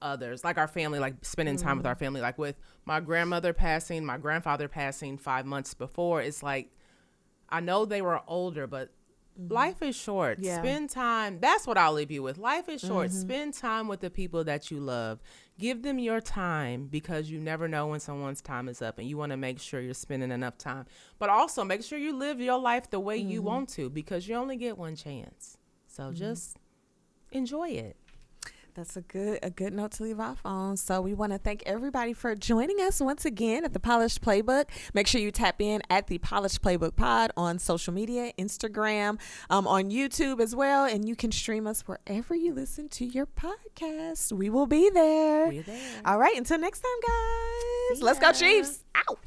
others, like our family, like spending time with our family, like with my grandmother passing, my grandfather passing 5 months before. It's like, I know they were older, but life is short. Spend time. That's what I'll leave you with. Life is short. Spend time with the people that you love. Give them your time because you never know when someone's time is up and you want to make sure you're spending enough time. But also make sure you live your life the way you want to because you only get one chance. So just enjoy it. That's a good note to leave off on. So we want to thank everybody for joining us once again at the Polished Playbook. Make sure you tap in at the Polished Playbook Pod on social media, Instagram, on YouTube as well. And you can stream us wherever you listen to your podcast. We will be there. We're there. All right. Until next time, guys. Let's go Chiefs. Ow.